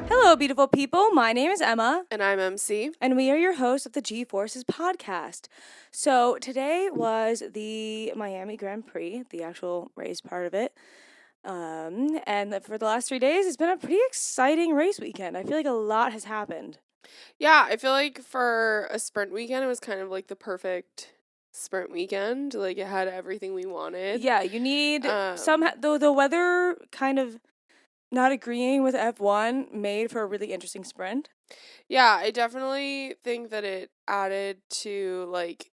Hello, beautiful people. My name is Emma. And I'm MC. And we are your hosts of the G-Forces podcast. So today was the Miami Grand Prix, the actual race part of it. And for the last 3 days, it's been a pretty exciting race weekend. I feel like a lot has happened. Yeah, I feel like for a sprint weekend, it was kind of like the perfect sprint weekend. Like, it had everything we wanted. Yeah, you need though the weather kind of not agreeing with F1 made for a really interesting sprint. Yeah, I definitely think that it added to, like,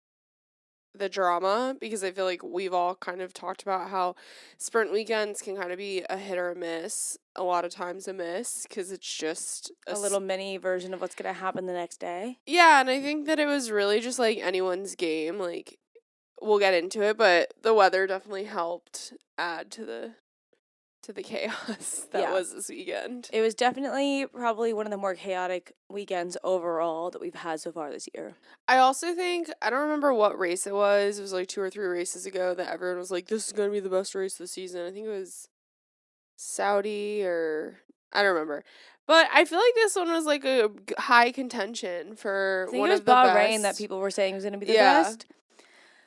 the drama, because I feel like we've all kind of talked about how sprint weekends can kind of be a hit or a miss, a lot of times a miss, because it's just A little mini version of what's going to happen the next day. Yeah, and I think that it was really just like anyone's game. Like, we'll get into it, but the weather definitely helped add to the chaos that was this weekend. It was definitely probably one of the more chaotic weekends overall that we've had so far this year. I also think, I don't remember what race it was like 2 or 3 races ago that everyone was like, this is going to be the best race of the season. I think it was Saudi, or I don't remember. But I feel like this one was like a high contention for I think one it was of the Bahrain best. that people were saying was going to be the best.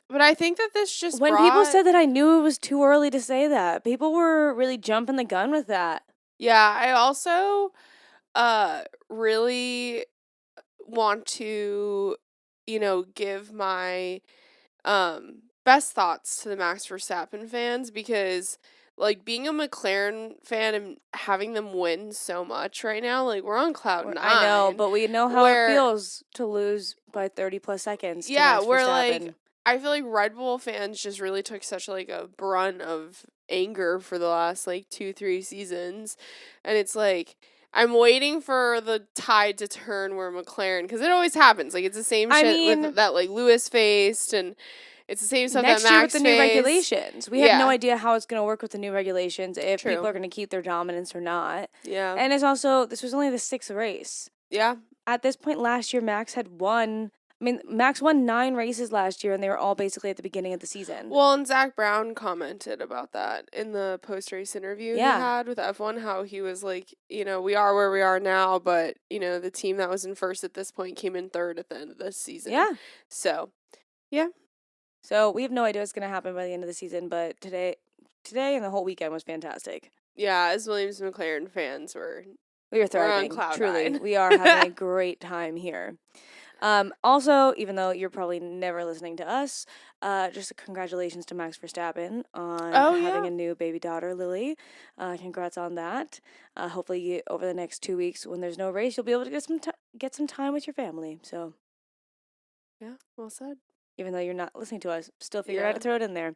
But I think that this just when people said that, I knew it was too early to say that. People were really jumping the gun with that. Yeah, I also really want to, give my best thoughts to the Max Verstappen fans, because like being a McLaren fan and having them win so much right now, like we're on cloud 9. I know, but we know how it feels to lose by 30 plus seconds. Yeah, to Max we're Verstappen. like, I feel like Red Bull fans just really took such like a brunt of anger for the last like 2-3 seasons, and it's like I'm waiting for the tide to turn where McLaren, because it always happens. Like, it's the same shit with that like Lewis faced, and it's the same stuff next that Max year with the new faced. regulations. We have no idea how it's going to work with the new regulations, if people are going to keep their dominance or not. Yeah. And it's also, this was only the 6th race. Yeah. At this point last year, Max won 9 races last year, and they were all basically at the beginning of the season. Well, and Zach Brown commented about that in the post-race interview he had with F1, how he was like, we are where we are now, but, the team that was in first at this point came in third at the end of this season. Yeah. So, yeah. So, we have no idea what's going to happen by the end of the season, but today and the whole weekend was fantastic. Yeah, as Williams McLaren fans, we were thriving. On cloud truly. 9. We are having a great time here. Also, even though you're probably never listening to us, just congratulations to Max Verstappen on having a new baby daughter, Lily. Congrats on that. Hopefully, over the next 2 weeks, when there's no race, you'll be able to get some time with your family. So, yeah, well said. Even though you're not listening to us, still figure out how to throw it in there.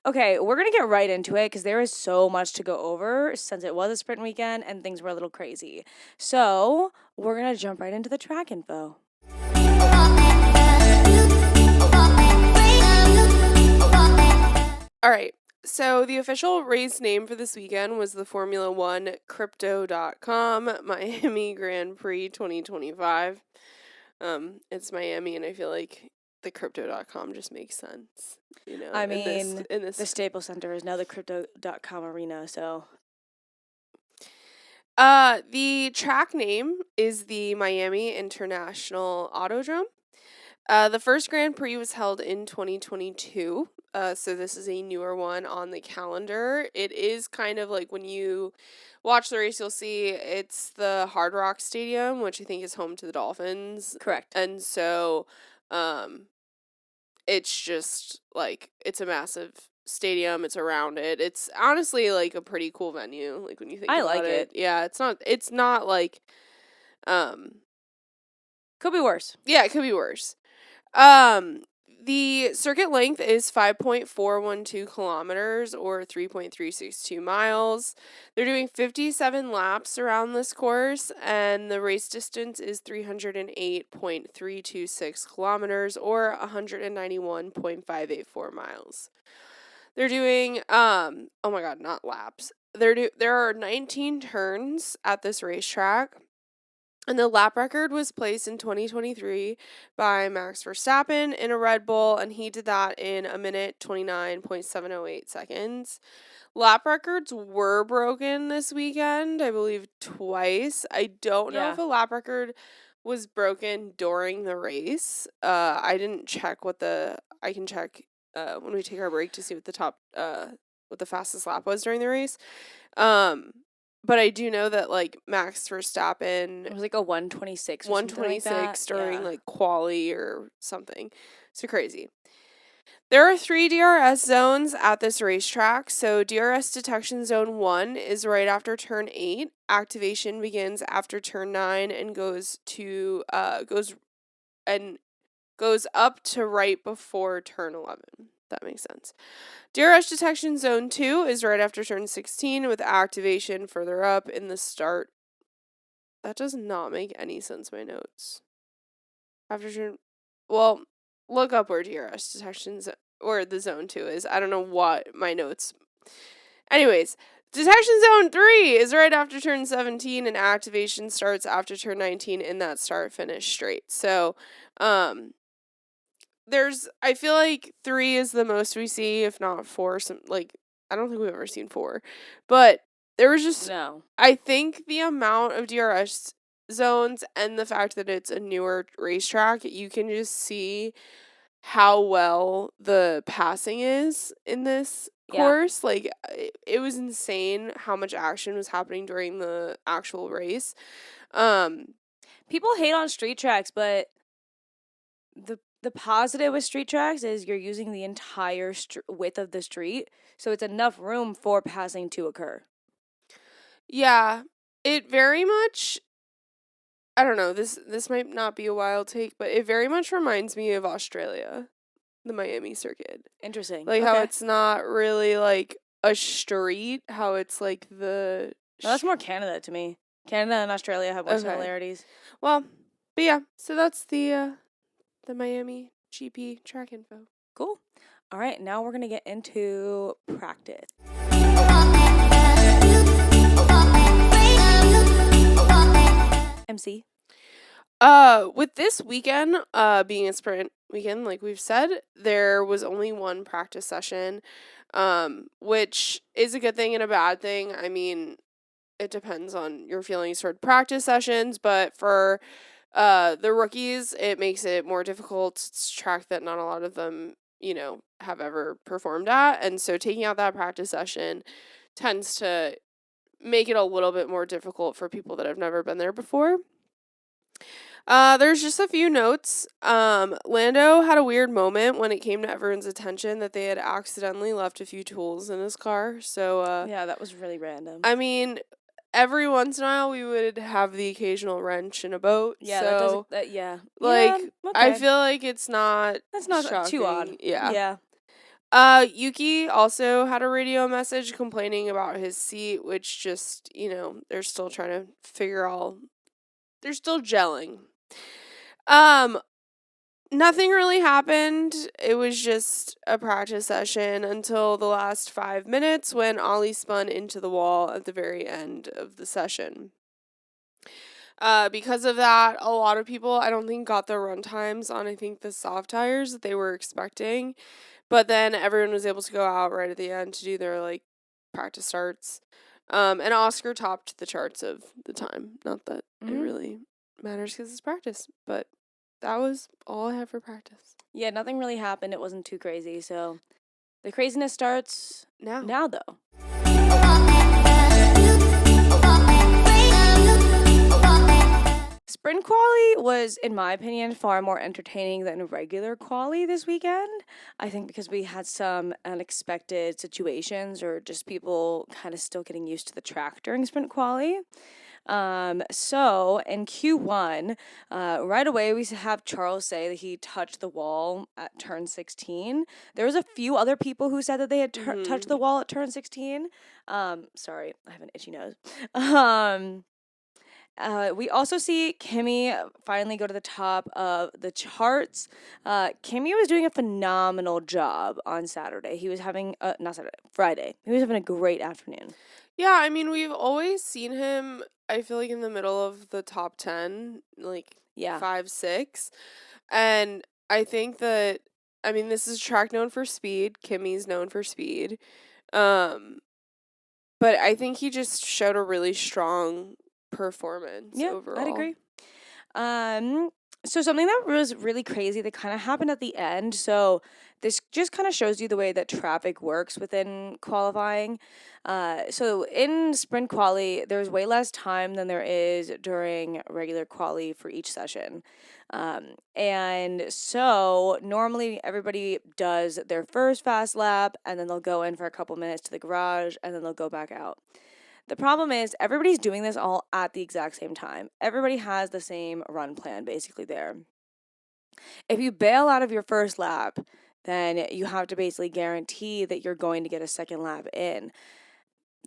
Okay, we're going to get right into it, because there is so much to go over since it was a sprint weekend and things were a little crazy. So, we're going to jump right into the track info. All right. So the official race name for this weekend was the Formula 1 Crypto.com Miami Grand Prix 2025. It's Miami, and I feel like the Crypto.com just makes sense. I mean, the Staples Center is now the Crypto.com arena, so. The track name is the Miami International Autodrome. The first Grand Prix was held in 2022. So this is a newer one on the calendar. It is kind of like, when you watch the race, you'll see it's the Hard Rock Stadium, which I think is home to the Dolphins. Correct. And so, it's just like, it's a massive stadium. It's around it. It's honestly like a pretty cool venue. Like, when you think about it. Yeah, it's not like, could be worse. Yeah, it could be worse. The circuit length is 5.412 kilometers, or 3.362 miles. They're doing 57 laps around this course, and the race distance is 308.326 kilometers, or 191.584 miles. They're doing, oh my god, not laps. There are 19 turns at this racetrack. And the lap record was placed in 2023 by Max Verstappen in a Red Bull, and he did that in 1 minute 29.708 seconds. Lap records were broken this weekend, I believe twice. I don't know if a lap record was broken during the race. I didn't check I can check when we take our break to see what what the fastest lap was during the race. But I do know that, like, Max Verstappen... It was like a 126 or 126 something like that. during, like, quali or something. So crazy. There are 3 DRS zones at this racetrack. So DRS detection zone 1 is right after turn 8. Activation begins after turn 9 and goes up to right before turn 11. That makes sense. DRS detection zone 2 is right after turn 16 with activation further up in the start. That does not make any sense, my notes. Well, look up where DRS detection or the zone 2 is. I don't know what my notes. Anyways, detection zone 3 is right after turn 17 and activation starts after turn 19 in that start finish straight. So, I feel like 3 is the most we see, if not 4. I don't think we've ever seen 4, but there was just no. I think the amount of DRS zones and the fact that it's a newer racetrack, you can just see how well the passing is in this course. Like, it was insane how much action was happening during the actual race. People hate on street tracks, but the positive with street tracks is you're using the entire width of the street, so it's enough room for passing to occur. Yeah, it very much, I don't know, this might not be a wild take, but it very much reminds me of Australia, the Miami circuit. Interesting. Like, how it's not really, like, a street, how it's, like, the... No, that's more Canada to me. Canada and Australia have more similarities. Well, but yeah, so that's the Miami GP track info. Cool. All right, now we're going to get into practice. MC. With this weekend, being a sprint weekend, like we've said, there was only one practice session, which is a good thing and a bad thing. I mean, it depends on your feelings toward practice sessions, but for the rookies, it makes it more difficult. It's a track that not a lot of them, have ever performed at, and so taking out that practice session tends to make it a little bit more difficult for people that have never been there before. There's just a few notes. Lando had a weird moment when it came to everyone's attention that they had accidentally left a few tools in his car. So, yeah, that was really random. I mean, every once in a while we would have the occasional wrench in a boat. Yeah, so yeah. Like, okay. I feel like that's not too odd. Yeah. Yuki also had a radio message complaining about his seat, which just, they're still trying to they're still gelling. Nothing really happened. It was just a practice session until the last 5 minutes when Ollie spun into the wall at the very end of the session. Because of that, a lot of people, I don't think, got their run times on, I think, the soft tires that they were expecting. But then everyone was able to go out right at the end to do their, practice starts. And Oscar topped the charts of the time. Not that it really matters because it's practice, but that was all I had for practice. Yeah, nothing really happened. It wasn't too crazy. So the craziness starts now though. Sprint quali was, in my opinion, far more entertaining than regular quali this weekend. I think because we had some unexpected situations or just people kind of still getting used to the track during sprint quali. So in Q1, right away we have Charles say that he touched the wall at turn 16. There was a few other people who said that they had touched the wall at turn 16. Sorry, I have an itchy nose. We also see Kimi finally go to the top of the charts. Kimi was doing a phenomenal job on Saturday. He was having, Friday. He was having a great afternoon. Yeah, I mean, we've always seen him, I feel like, in the middle of the top 10, like 5, 6. And I think that, I mean, this is a track known for speed. Kimmy's known for speed. Um, but I think he just showed a really strong performance overall. I'd agree. So something that was really crazy that kind of happened at the end. So this just kind of shows you the way that traffic works within qualifying. So in sprint quali, there's way less time than there is during regular quali for each session. And so normally everybody does their first fast lap and then they'll go in for a couple minutes to the garage and then they'll go back out. The problem is everybody's doing this all at the exact same time. Everybody has the same run plan basically there. If you bail out of your first lap, then you have to basically guarantee that you're going to get a second lap in.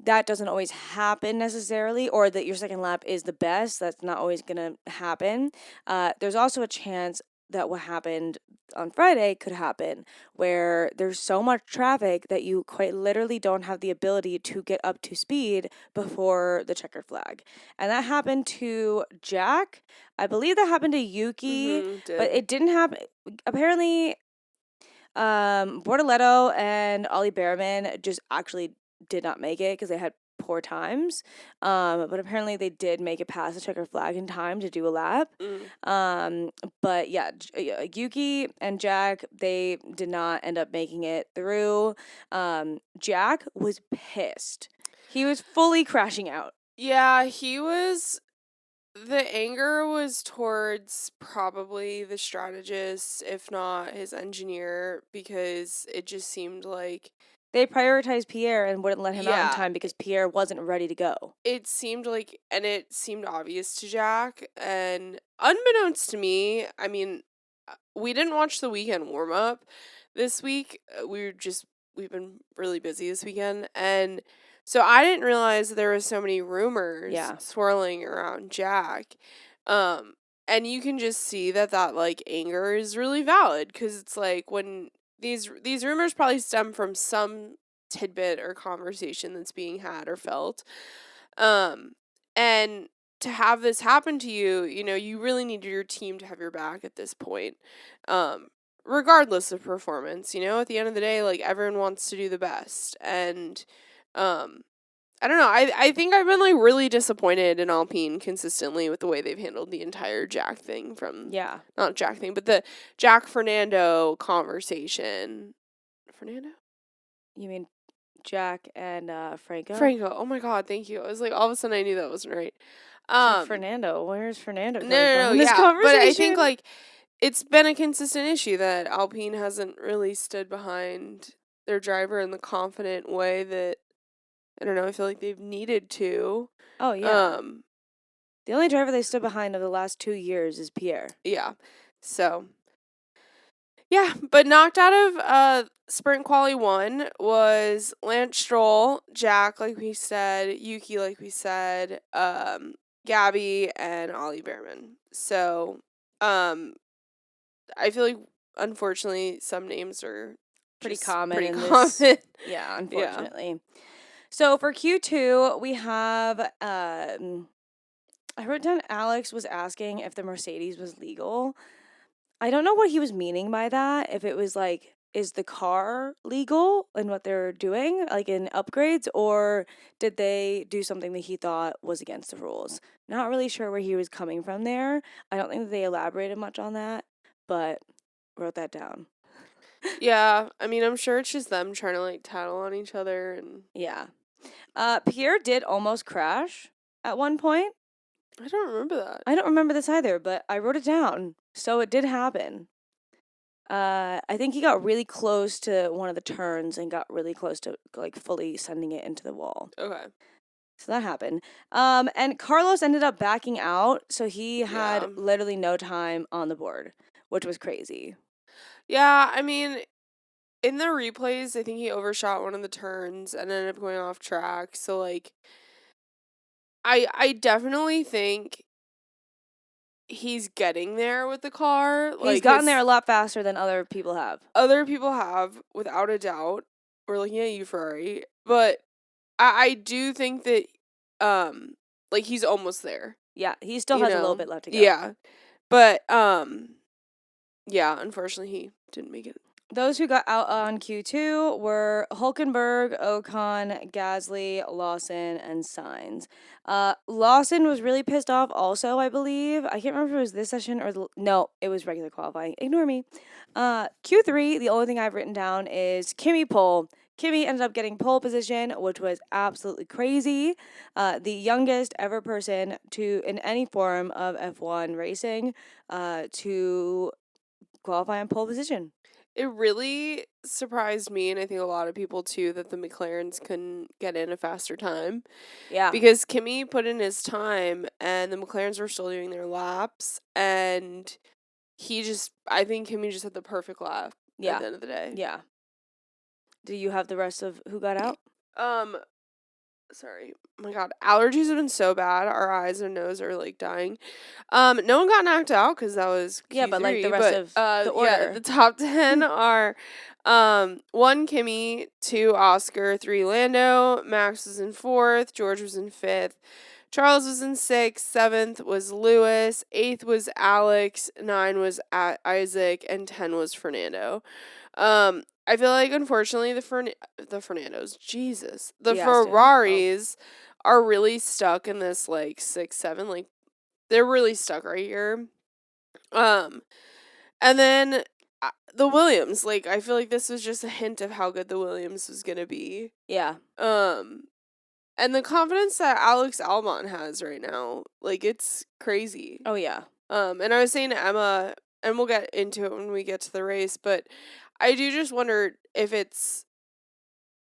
That doesn't always happen necessarily, or that your second lap is the best. That's not always going to happen. There's also a chance that what happened on Friday could happen, where there's so much traffic that you quite literally don't have the ability to get up to speed before the checkered flag. And that happened to Jack. I believe that happened to Yuki, but it didn't happen. Apparently, Bortoletto and Ollie Behrman just actually did not make it because they had poor times. But apparently they did make it past the checkered flag in time to do a lap. But yeah, Yuki and Jack, they did not end up making it through. Jack was pissed. He was fully crashing out. Yeah, he was. The anger was towards probably the strategist, if not his engineer, because it just seemed like they prioritized Pierre and wouldn't let him out in time because Pierre wasn't ready to go. It seemed like, and it seemed obvious to Jack, and unbeknownst to me, I mean, we didn't watch the weekend warm-up this week. We've been really busy this weekend, and so I didn't realize there were so many rumors swirling around Jack. And you can just see that like anger is really valid, because it's like when these rumors probably stem from some tidbit or conversation that's being had or felt. And to have this happen to you, you really need your team to have your back at this point. Regardless of performance, at the end of the day, like, everyone wants to do the best. And I don't know. I think I've been like really disappointed in Alpine consistently with the way they've handled the entire Jack thing not Jack thing, but the Jack Fernando conversation. Fernando? You mean Jack and Franco? Oh my God, thank you. I was like, all of a sudden I knew that wasn't right. Fernando, where's Fernando? No, yeah, but I think like it's been a consistent issue that Alpine hasn't really stood behind their driver in the confident way that, I don't know, I feel like they've needed to. Oh, yeah. The only driver they stood behind over the last 2 years is Pierre. Yeah. So, yeah, but knocked out of Sprint Quali 1 was Lance Stroll, Jack, like we said, Yuki, like we said, Gabby, and Ollie Behrman. So, I feel like, unfortunately, some names are pretty common. Yeah, unfortunately. Yeah. So for Q2, we have, I wrote down Alex was asking if the Mercedes was legal. I don't know what he was meaning by that. If it was like, is the car legal in what they're doing, like in upgrades, or did they do something that he thought was against the rules? Not really sure where he was coming from there. I don't think that they elaborated much on that, but wrote that down. Yeah, I mean, I'm sure it's just them trying to like tattle on each other. And yeah. Pierre did almost crash at one point. I don't remember that. I don't remember this either, but I wrote it down. So it did happen. I think he got really close to one of the turns and got really close to like fully sending it into the wall. Okay. So that happened. And Carlos ended up backing out, so he had literally no time on the board, which was crazy. Yeah, I mean, in the replays, I think he overshot one of the turns and ended up going off track. So, like, I definitely think he's getting there with the car. He's gotten there a lot faster than other people have. Other people have, without a doubt. We're looking at you, Ferrari. But I do think that, like, he's almost there. Yeah, he still has a little bit left to go. Yeah. But, yeah, unfortunately, he didn't make it. Those who got out on Q2 were Hulkenberg, Ocon, Gasly, Lawson, and Sainz. Lawson was really pissed off also, I believe. I can't remember if it was this session or... No, it was regular qualifying. Ignore me. Q3, the only thing I've written down is Kimi pole. Kimi ended up getting pole position, which was absolutely crazy. The youngest ever person in any form of F1 racing to qualify on pole position. It really surprised me, and I think a lot of people too, that the McLarens couldn't get in a faster time. Yeah. Because Kimi put in his time, and the McLarens were still doing their laps, and I think Kimi just had the perfect lap at the end of the day. Yeah. Do you have the rest of who got out? Sorry. Oh my god, allergies have been so bad. Our eyes and nose are like dying. No one got knocked out because that was Q3, yeah, but like the rest of the order. Yeah, the top 10 are 1 Kimi, 2 Oscar, 3 Lando, Max was in 4th, George was in 5th, Charles was in 6th, 7th was Lewis, 8th was Alex, 9 was Isaac, and 10 was Fernando. I feel like, unfortunately, the Fernandos, the Ferraris are really stuck in this, like, 6, 7, like, they're really stuck right here. And then the Williams, like, I feel like this was just a hint of how good the Williams was gonna be. Yeah. And the confidence that Alex Albon has right now, like, it's crazy. Oh, yeah. And I was saying to Emma, and we'll get into it when we get to the race, but I do just wonder if it's,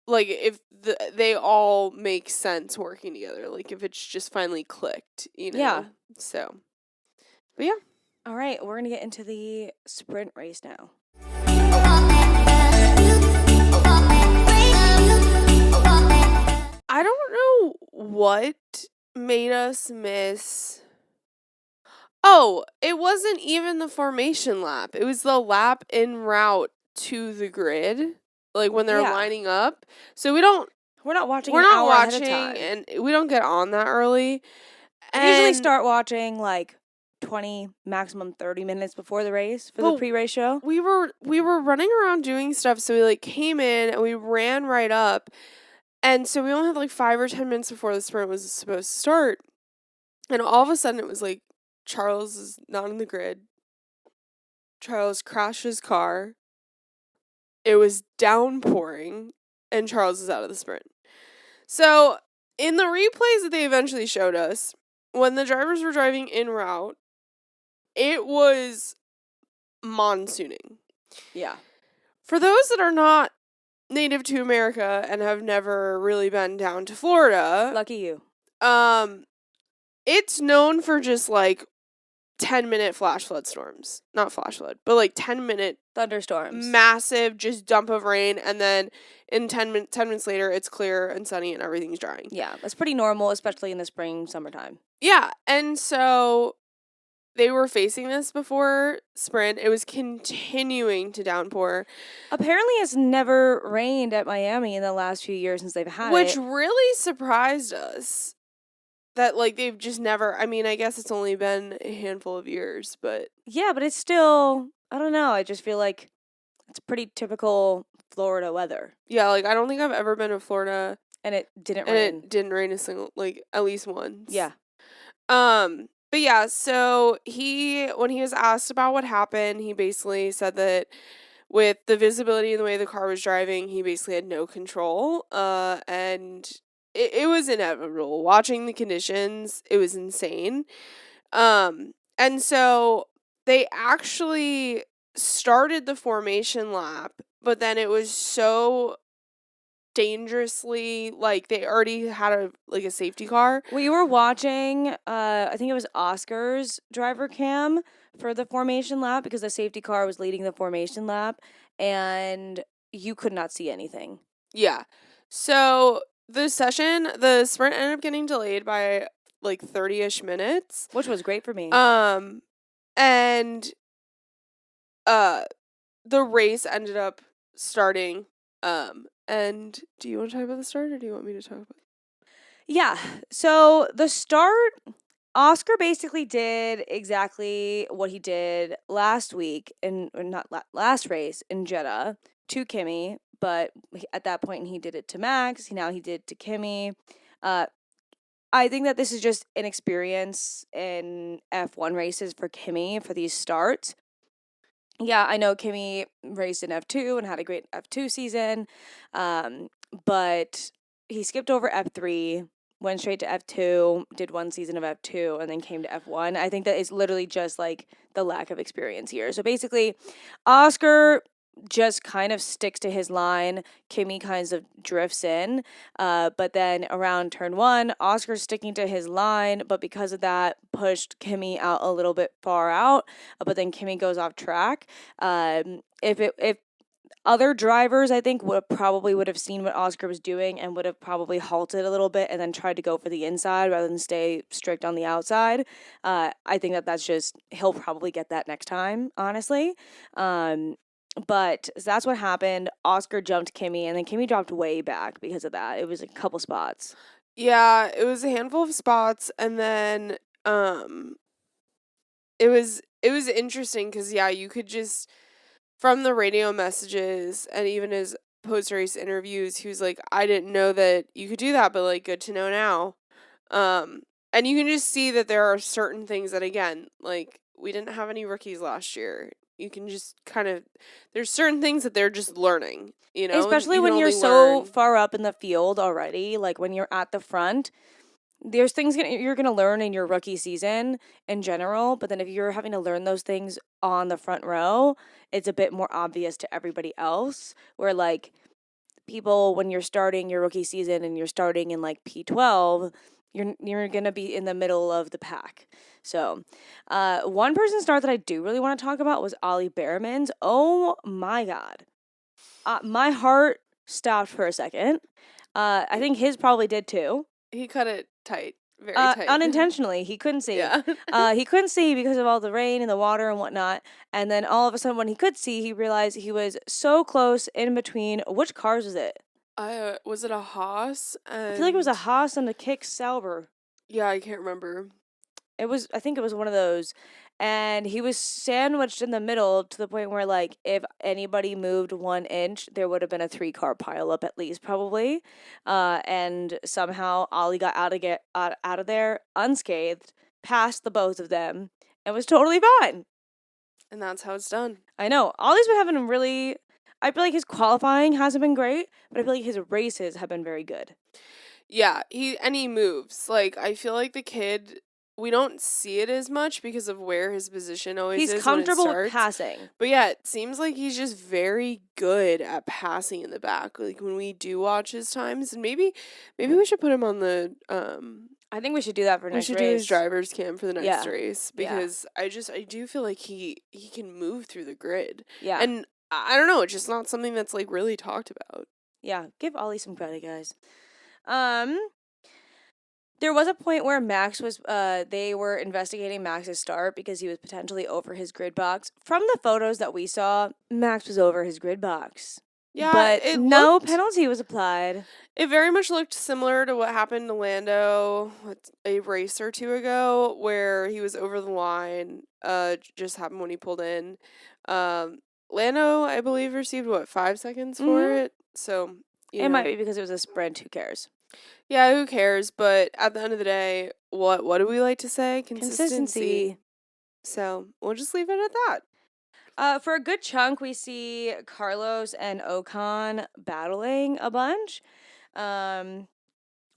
like, if they all make sense working together. Like, if it's just finally clicked, you know? Yeah. So, but yeah. All right, we're going to get into the sprint race now. I don't know what made us miss... Oh, it wasn't even the formation lap. It was the lap en route to the grid, like when they're lining up. So we're not watching and we don't get on that early. We usually start watching like 20, maximum 30 minutes before the race for the pre-race show. We were running around doing stuff, so we like came in and we ran right up. And so we only had like 5 or 10 minutes before the sprint was supposed to start. And all of a sudden it was like Charles is not in the grid. Charles crashed his car. It was downpouring, and Charles is out of the sprint. So, in the replays that they eventually showed us, when the drivers were driving en route, it was monsooning. Yeah. For those that are not native to America and have never really been down to Florida... Lucky you. It's known for just, like, 10-minute flash flood storms. Not flash flood, but like 10-minute thunderstorms. Massive just dump of rain, and then in 10 minutes later it's clear and sunny and everything's drying. Yeah, that's pretty normal, especially in the spring, summertime. Yeah, and so they were facing this before sprint. It was continuing to downpour. Apparently it's never rained at Miami in the last few years since they've had it. Which really surprised us. That, like, they've just never... I mean, I guess it's only been a handful of years, but... Yeah, but it's still... I don't know. I just feel like it's pretty typical Florida weather. Yeah, like, I don't think I've ever been to Florida... And it didn't rain. And it didn't rain a single... Like, at least once. Yeah. But yeah, so when he was asked about what happened, he basically said that with the visibility and the way the car was driving, he basically had no control, and... It was inevitable. Watching the conditions, it was insane. And so they actually started the formation lap, but then it was so dangerously, like, they already had a safety car. We were watching, I think it was Oscar's driver cam for the formation lap because the safety car was leading the formation lap, and you could not see anything. Yeah. So... The sprint ended up getting delayed by, like, 30-ish minutes. Which was great for me. And, the race ended up starting, And do you want to talk about the start, or do you want me to talk about it? Yeah. So the start, Oscar basically did exactly what he did last week, or not last race in Jeddah to Kimi, but at that point he did it to Max. Now he did it to Kimi. I think that this is just an experience in F1 races for Kimi for these starts. Yeah, I know Kimi raced in F2 and had a great F2 season, but he skipped over F3, went straight to F2, did one season of F2, and then came to F1. I think that it's literally just like the lack of experience here. So basically, Oscar just kind of sticks to his line. Kimi kind of drifts in. But then around turn 1, Oscar's sticking to his line, but because of that, pushed Kimi out a little bit far out. But then Kimi goes off track. If other drivers, I think, would have seen what Oscar was doing and would have probably halted a little bit and then tried to go for the inside rather than stay strict on the outside. I think that's just, he'll probably get that next time, honestly. But that's what happened. Oscar jumped Kimi, and then Kimi dropped way back because of that. It was a couple spots. Yeah, it was a handful of spots, and then it was interesting because you could just, from the radio messages and even his post-race interviews, he was like, I didn't know that you could do that, but like, good to know now. And you can just see that there are certain things that, again, like, we didn't have any rookies last year. You can just kind of, there's certain things that they're just learning, Especially when you're so far up in the field already, like when you're at the front. There's things you're going to learn in your rookie season in general, but then if you're having to learn those things on the front row, it's a bit more obvious to everybody else. Where like people, when you're starting your rookie season and you're starting in like P12, you're going to be in the middle of the pack. So, one person start that I do really want to talk about was Ollie Behrman's. Oh my God. My heart stopped for a second. I think his probably did too. He cut it tight, very tight. Unintentionally, he couldn't see. Yeah. He couldn't see because of all the rain and the water and whatnot. And then all of a sudden, when he could see, he realized he was so close in between. Which cars was it? Was it a Haas? I feel like it was a Haas and a Kick Sauber. Yeah, I can't remember. I think it was one of those. And he was sandwiched in the middle to the point where, like, if anybody moved 1 inch, there would have been a 3-car pileup at least, probably. And somehow Ollie got out of there unscathed, past the both of them, and was totally fine. And that's how it's done. I know. Ollie's been having I feel like his qualifying hasn't been great, but I feel like his races have been very good. Yeah, he moves. Like, I feel like the kid, we don't see it as much because of where his position always is. He's comfortable with passing. But yeah, it seems like he's just very good at passing in the back. Like when we do watch his times, and maybe we should put him on the I think we should do that for next race. We should do his driver's cam for the next race because I do feel like he can move through the grid. Yeah. And I don't know, it's just not something that's like really talked about. Yeah, give Ollie some credit, guys. There was a point where Max was, they were investigating Max's start because he was potentially over his grid box. From the photos that we saw, Max was over his grid box. Yeah, but no penalty was applied. It very much looked similar to what happened to Lando a race or two ago, where he was over the line. Just happened when he pulled in. Lando, I believe, received 5 seconds for it. So it might be because it was a sprint. Who cares? Yeah, who cares? But at the end of the day, what do we like to say? Consistency. So we'll just leave it at that. For a good chunk, we see Carlos and Ocon battling a bunch.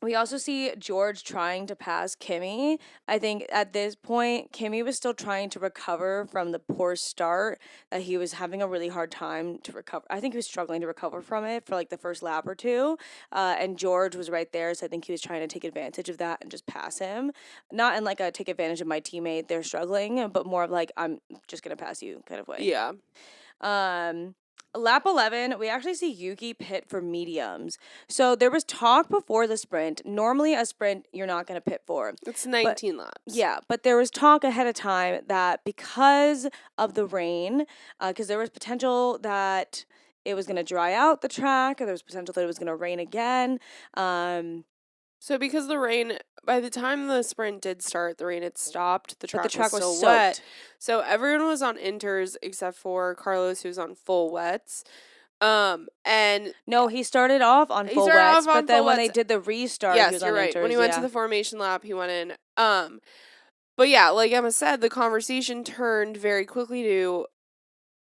We also see George trying to pass Kimi. I think at this point, Kimi was still trying to recover from the poor start, that he was having a really hard time to recover. I think he was struggling to recover from it for like the first lap or two. And George was right there, so I think he was trying to take advantage of that and just pass him. Not in like a take advantage of my teammate, they're struggling, but more of like, I'm just going to pass you kind of way. Yeah. Lap 11, we actually see Yuki pit for mediums. So there was talk before the sprint. Normally a sprint you're not going to pit for. It's 19 laps. Yeah, but there was talk ahead of time that because of the rain, because there was potential that it was going to dry out the track, and there was potential that it was going to rain again. So because the rain, by the time the sprint did start, the rain had stopped. The track was still soaked. wet. So everyone was on inters except for Carlos, who was on full wets. And no, he started off on full wets, but then when they did the restart, yes, he was you're on right. inters, When he went to the formation lap, he went in. But yeah, like Emma said, the conversation turned very quickly to,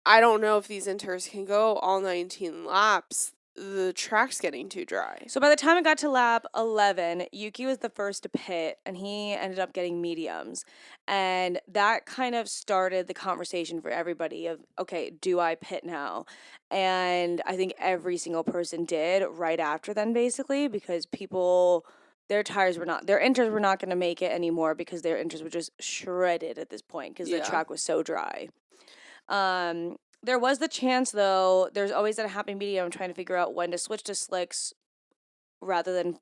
I don't know if these inters can go all 19 laps. The track's getting too dry. So by the time it got to lap 11, Yuki was the first to pit, and he ended up getting mediums. And that kind of started the conversation for everybody of, okay, do I pit now? And I think every single person did right after then, basically, because people, their inters were not going to make it anymore because their inters were just shredded at this point because the track was so dry. There was the chance, though, there's always that happy medium trying to figure out when to switch to slicks rather than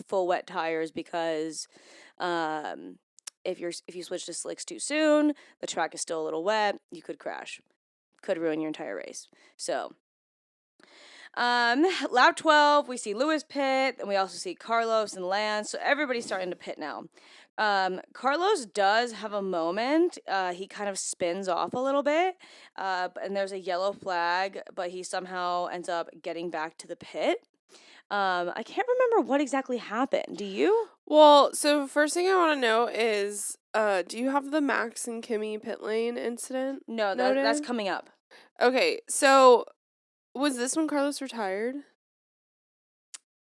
full wet tires because if you switch to slicks too soon, the track is still a little wet, you could crash. Could ruin your entire race. So, lap 12, we see Lewis pit, and we also see Carlos and Lance, so everybody's starting to pit now. Carlos does have a moment. He kind of spins off a little bit, and there's a yellow flag, but he somehow ends up getting back to the pit. I can't remember what exactly happened. Do you? Well, so first thing I want to know is, do you have the Max and Kimi pit lane incident? No, that's coming up. Okay, so was this when Carlos retired?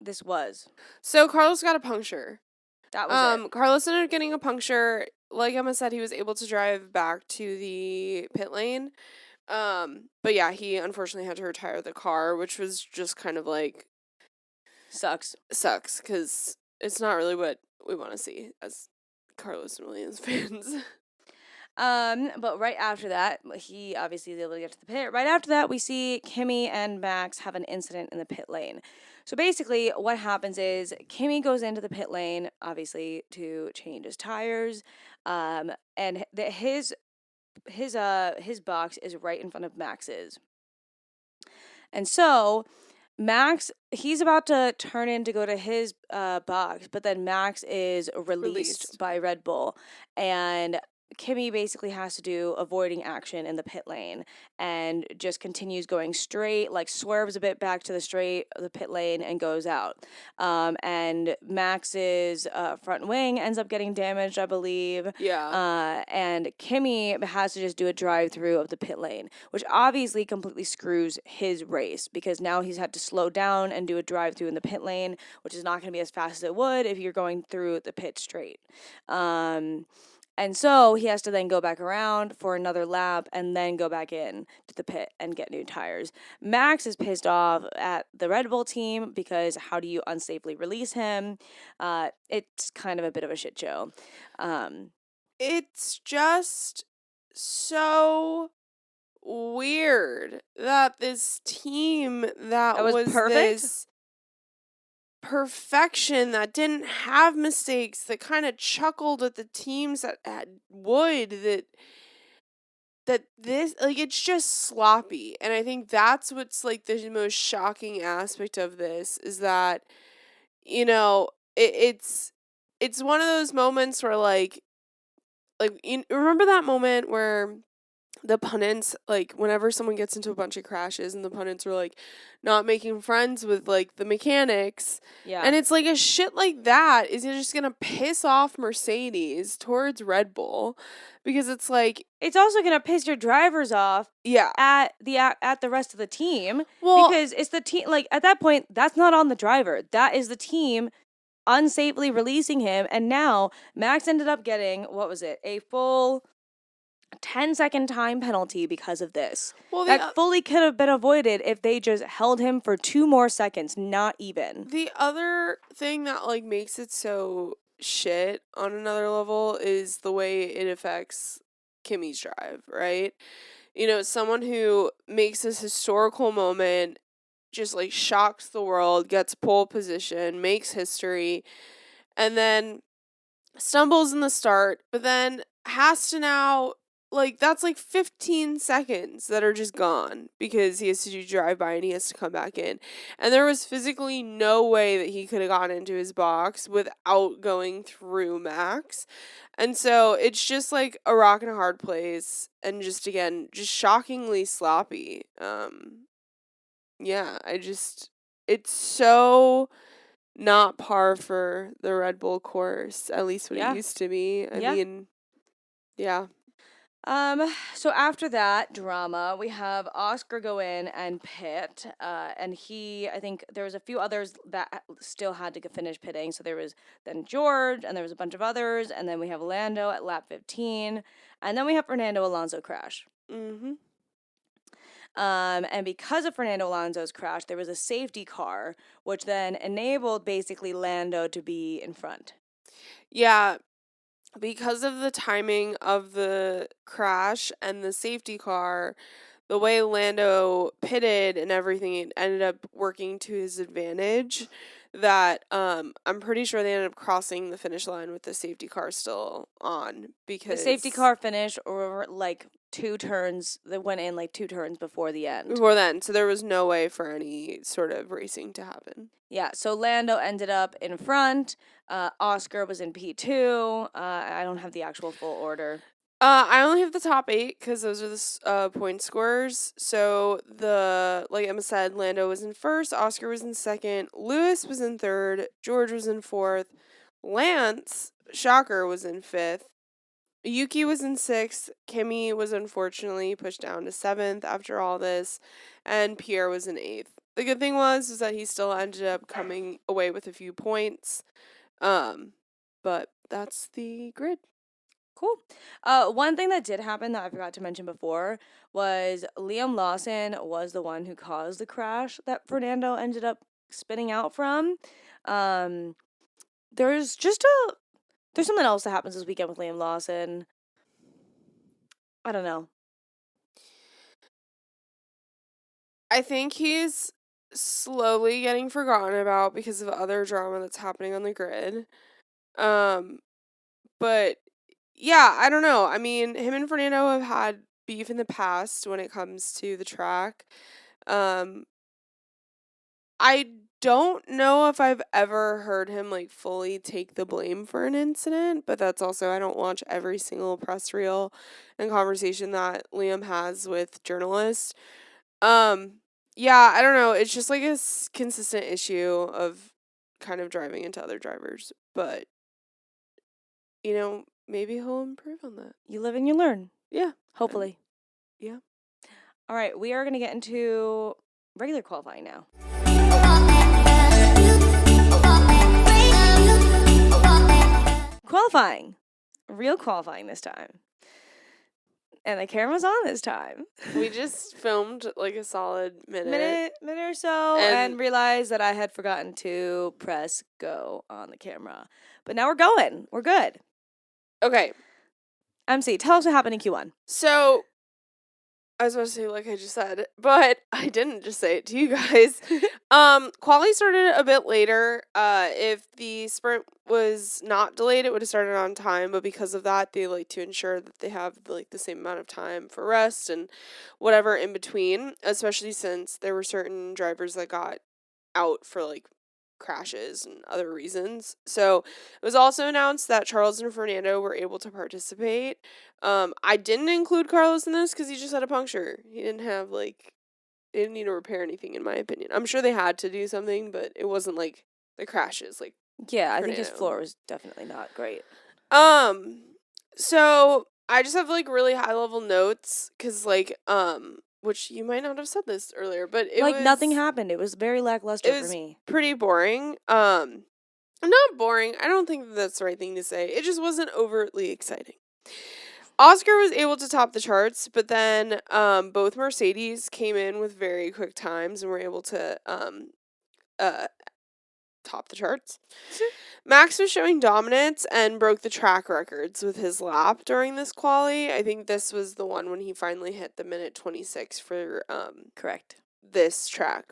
This was. So Carlos got a puncture. That was it. Carlos ended up getting a puncture. Like Emma said, he was able to drive back to the pit lane. But yeah, he unfortunately had to retire the car, which was just kind of like... Sucks, because it's not really what we want to see as Carlos and Williams fans. But right after that, he obviously is able to get to the pit. Right after that, we see Kimi and Max have an incident in the pit lane. So basically, what happens is Kimi goes into the pit lane, obviously, to change his tires, and his box is right in front of Max's. And so Max, he's about to turn in to go to his box, but then Max is released by Red Bull, and Kimi basically has to do avoiding action in the pit lane and just continues going straight, like swerves a bit back to the pit lane and goes out. And Max's front wing ends up getting damaged, I believe. Yeah. And Kimi has to just do a drive-through of the pit lane, which obviously completely screws his race because now he's had to slow down and do a drive-through in the pit lane, which is not going to be as fast as it would if you're going through the pit straight. And so he has to then go back around for another lap and then go back in to the pit and get new tires. Max is pissed off at the Red Bull team because how do you unsafely release him? It's kind of a bit of a shit show. It's just so weird that this team that was perfect. This perfection, that didn't have mistakes, that kind of chuckled at the teams that would, that this, like, it's just sloppy. And I think that's what's like the most shocking aspect of this is that, you know, it's one of those moments where like remember that moment where the pundits, like, whenever someone gets into a bunch of crashes and the pundits were, like, not making friends with, like, the mechanics. Yeah. And it's, like, a shit like that is just gonna piss off Mercedes towards Red Bull. Because it's, like... It's also gonna piss your drivers off at the rest of the team. Well... Because it's the team... Like, at that point, that's not on the driver. That is the team unsafely releasing him. And now, Max ended up getting, what was it? A full... 10-second time penalty because of this. Well, that fully could have been avoided if they just held him for 2 more seconds, not even. The other thing that, like, makes it so shit on another level is the way it affects Kimi's drive, right? You know, someone who makes this historical moment, just, like, shocks the world, gets pole position, makes history, and then stumbles in the start, but then has to now... like, that's like 15 seconds that are just gone because he has to do drive-by and he has to come back in. And there was physically no way that he could have gotten into his box without going through Max. And so it's just like a rock and a hard place and just, again, just shockingly sloppy. Yeah, it's so not par for the Red Bull course, at least what it used to be. I mean, yeah. So after that drama, we have Oscar go in and pit, and I think there was a few others that still had to finish pitting. So there was then George, and there was a bunch of others, and then we have Lando at lap 15, and then we have Fernando Alonso crash. Mm-hmm. And because of Fernando Alonso's crash, there was a safety car, which then enabled basically Lando to be in front. Yeah. Because of the timing of the crash and the safety car, the way Lando pitted and everything, it ended up working to his advantage. That I'm pretty sure they ended up crossing the finish line with the safety car still on, because the safety car finished or like 2 turns that went in like 2 turns before the end. Before then, so there was no way for any sort of racing to happen. Yeah, so Lando ended up in front. Oscar was in P2. I don't have the actual full order. I only have the top 8 because those are the point scorers. So like Emma said, Lando was in first, Oscar was in second, Lewis was in third, George was in fourth, Lance, shocker, was in fifth, Yuki was in sixth, Kimi was unfortunately pushed down to seventh after all this, and Pierre was in eighth. The good thing was that he still ended up coming away with a few points. But that's the grid. Cool. One thing that did happen that I forgot to mention before was Liam Lawson was the one who caused the crash that Fernando ended up spinning out from. There's something else that happens this weekend with Liam Lawson. I don't know. I think he's slowly getting forgotten about because of other drama that's happening on the grid. But yeah, I don't know. I mean, him and Fernando have had beef in the past when it comes to the track. I don't know if I've ever heard him like fully take the blame for an incident, but that's also, I don't watch every single press reel and conversation that Liam has with journalists. Yeah, I don't know. It's just like a consistent issue of kind of driving into other drivers, but maybe he'll improve on that. You live and you learn. Yeah. Hopefully. Yeah. All right, we are going to get into regular qualifying now. Qualifying. Real qualifying this time. And the camera's on this time. We just filmed like a solid minute or so and realized that I had forgotten to press go on the camera. But now we're going. We're good. Okay. MC, tell us what happened in Q1. So, I was about to say like I just said, but I didn't just say it to you guys. Quali started a bit later. If the sprint was not delayed, it would have started on time, but because of that, they like to ensure that they have like the same amount of time for rest and whatever in between, especially since there were certain drivers that got out for like crashes and other reasons. So it was also announced that Charles and Fernando were able to participate. I didn't include Carlos in this because he just had a puncture. He didn't have they didn't need to repair anything, in my opinion. I'm sure they had to do something, but it wasn't like the crashes. Like, yeah, I think his floor was definitely not great. So I just have like really high level notes because which you might not have said this earlier, but it was nothing happened. It was very lackluster for me. Pretty boring. Not boring. I don't think that's the right thing to say. It just wasn't overtly exciting. Oscar was able to top the charts, but then both Mercedes came in with very quick times and were able to top the charts. Max was showing dominance and broke the track records with his lap during this quali. I think this was the one when he finally hit the minute 26 for correct this track.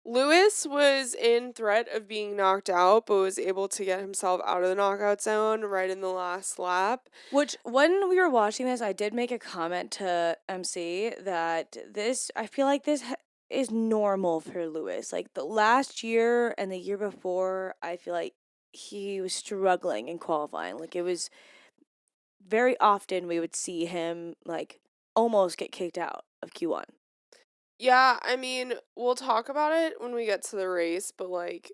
Lewis was in threat of being knocked out, but was able to get himself out of the knockout zone right in the last lap. Which, when we were watching this, I did make a comment to MC that I feel like this is normal for Lewis. Like, the last year and the year before, I feel like he was struggling in qualifying. Like, it was very often we would see him, like, almost get kicked out of Q1. Yeah, I mean, we'll talk about it when we get to the race, but, like,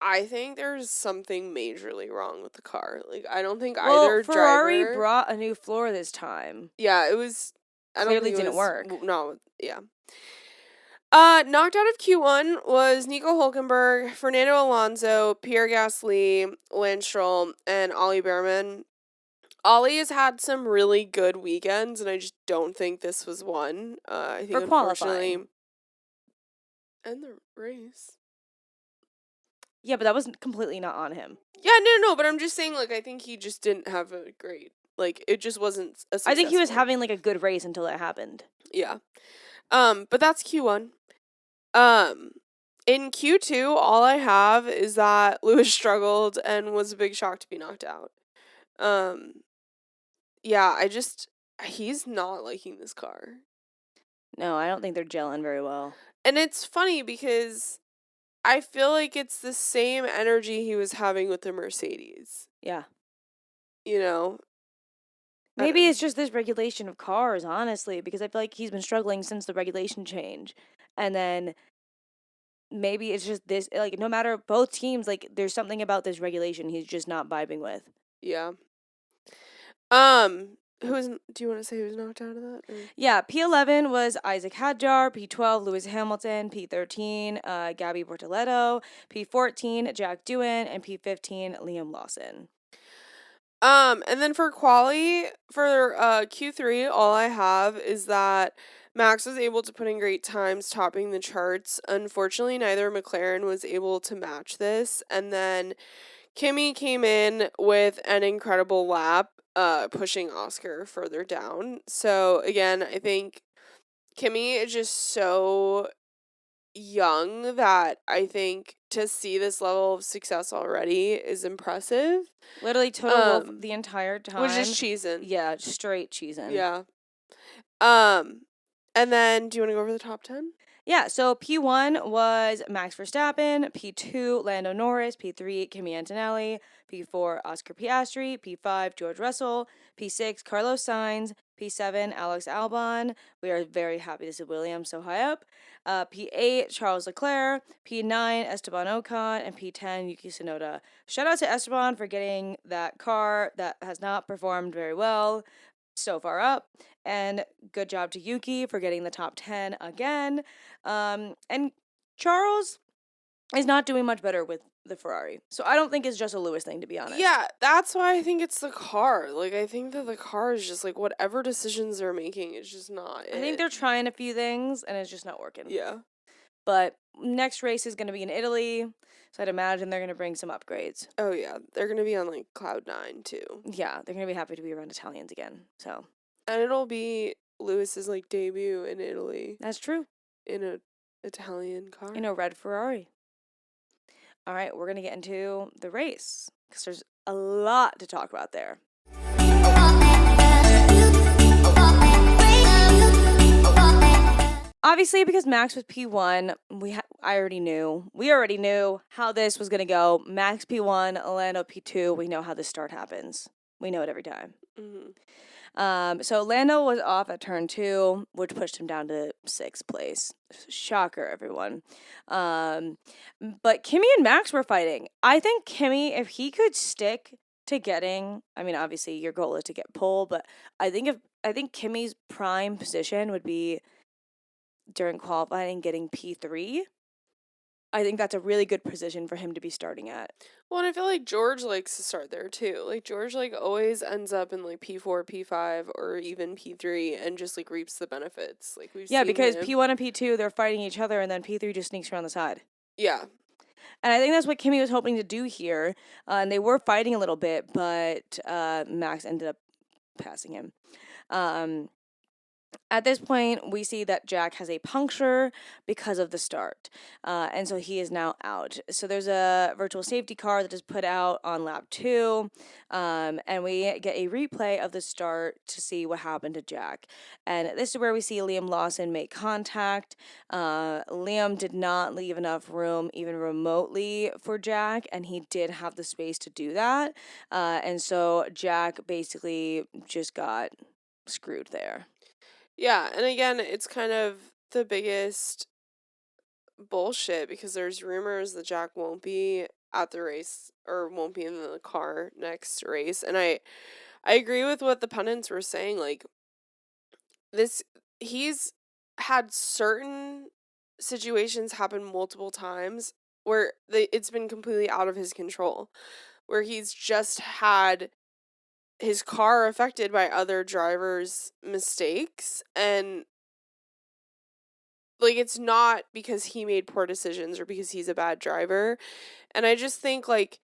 I think there's something majorly wrong with the car. Like, I don't think either Ferrari driver... brought a new floor this time. Yeah, it was... Clearly didn't work. No, yeah. Knocked out of Q1 was Nico Hülkenberg, Fernando Alonso, Pierre Gasly, Lance Stroll, and Ollie Behrman. Ollie has had some really good weekends, and I just don't think this was one. I think, for unfortunately... qualifying. And the race. Yeah, but that was completely not on him. Yeah, no, but I'm just saying, like, I think he just didn't have a great... Like, it just wasn't a successful... I think he was having, like, a good race until it happened. Yeah. But that's Q1. In Q2, all I have is that Lewis struggled and was a big shock to be knocked out. Yeah, he's not liking this car. No, I don't think they're gelling very well. And it's funny because I feel like it's the same energy he was having with the Mercedes. Yeah. You know? Maybe it's just this regulation of cars, honestly, because I feel like he's been struggling since the regulation change. And then maybe it's just this, like, no matter both teams, like, there's something about this regulation he's just not vibing with. Yeah. Do you want to say who's knocked out of that? Or? Yeah, P11 was Isaac Hadjar, P12 Lewis Hamilton, P13 Gabby Bortoletto, P14 Jack Doohan, and P15 Liam Lawson. And then for quali, for Q3, all I have is that Max was able to put in great times, topping the charts. Unfortunately, neither McLaren was able to match this. And then Kimi came in with an incredible lap, pushing Oscar further down. So again, I think Kimi is just so young that I think to see this level of success already is impressive. Literally total wolf the entire time. Which is cheesing. Yeah, straight cheesing. Yeah. And then do you want to go over the top 10? Yeah, so P1 was Max Verstappen, P2 Lando Norris, P3 Kimi Antonelli, P4 Oscar Piastri, P5 George Russell, P6 Carlos Sainz, P7 Alex Albon. We are very happy to see Williams so high up. P8 Charles Leclerc, P9 Esteban Ocon, and P10 Yuki Tsunoda. Shout out to Esteban for getting that car that has not performed very well so far up, and good job to Yuki for getting the top 10 again. And Charles is not doing much better with the Ferrari, so I don't think it's just a Lewis thing, to be honest. Yeah, that's why I think it's the car. Like, I think that the car is just, like, whatever decisions they're making is just not it. I think they're trying a few things, and it's just not working. Yeah. But next race is going to be in Italy, so I'd imagine they're going to bring some upgrades. Oh, yeah. They're going to be on, like, Cloud 9, too. Yeah, they're going to be happy to be around Italians again, so. And it'll be Lewis's, like, debut in Italy. That's true. In a Italian car. In a red Ferrari. All right, we're going to get into the race, because there's a lot to talk about there. Obviously, because Max was P1, we already knew how this was going to go. Max P1, Lando P2. We know how this start happens. We know it every time. Mm-hmm. So Lando was off at turn 2, which pushed him down to 6th place. Shocker, everyone. But Kimi and Max were fighting. I think Kimi, if he could stick to getting, I mean, obviously your goal is to get pole, but I think Kimi's prime position would be during qualifying getting P3. I think that's a really good position for him to be starting at. Well, and I feel like George likes to start there too. Like, George, like, always ends up in, like, P4, P5, or even P3 and just, like, reaps the benefits. Like, we've seen because him. P1 and P2, they're fighting each other, and then P3 just sneaks around the side. Yeah. And I think that's what Kimi was hoping to do here. And they were fighting a little bit, but Max ended up passing him. At this point, we see that Jack has a puncture because of the start. And so he is now out. So there's a virtual safety car that is put out on lap 2. And we get a replay of the start to see what happened to Jack. And this is where we see Liam Lawson make contact. Liam did not leave enough room, even remotely, for Jack, and he did have the space to do that. And so Jack basically just got screwed there. Yeah, and again, it's kind of the biggest bullshit because there's rumors that Jack won't be at the race or won't be in the car next race. And I agree with what the pundits were saying. Like, he's had certain situations happen multiple times where it's been completely out of his control, where he's just had his car affected by other drivers' mistakes, and like, it's not because he made poor decisions or because he's a bad driver. And I just think, like,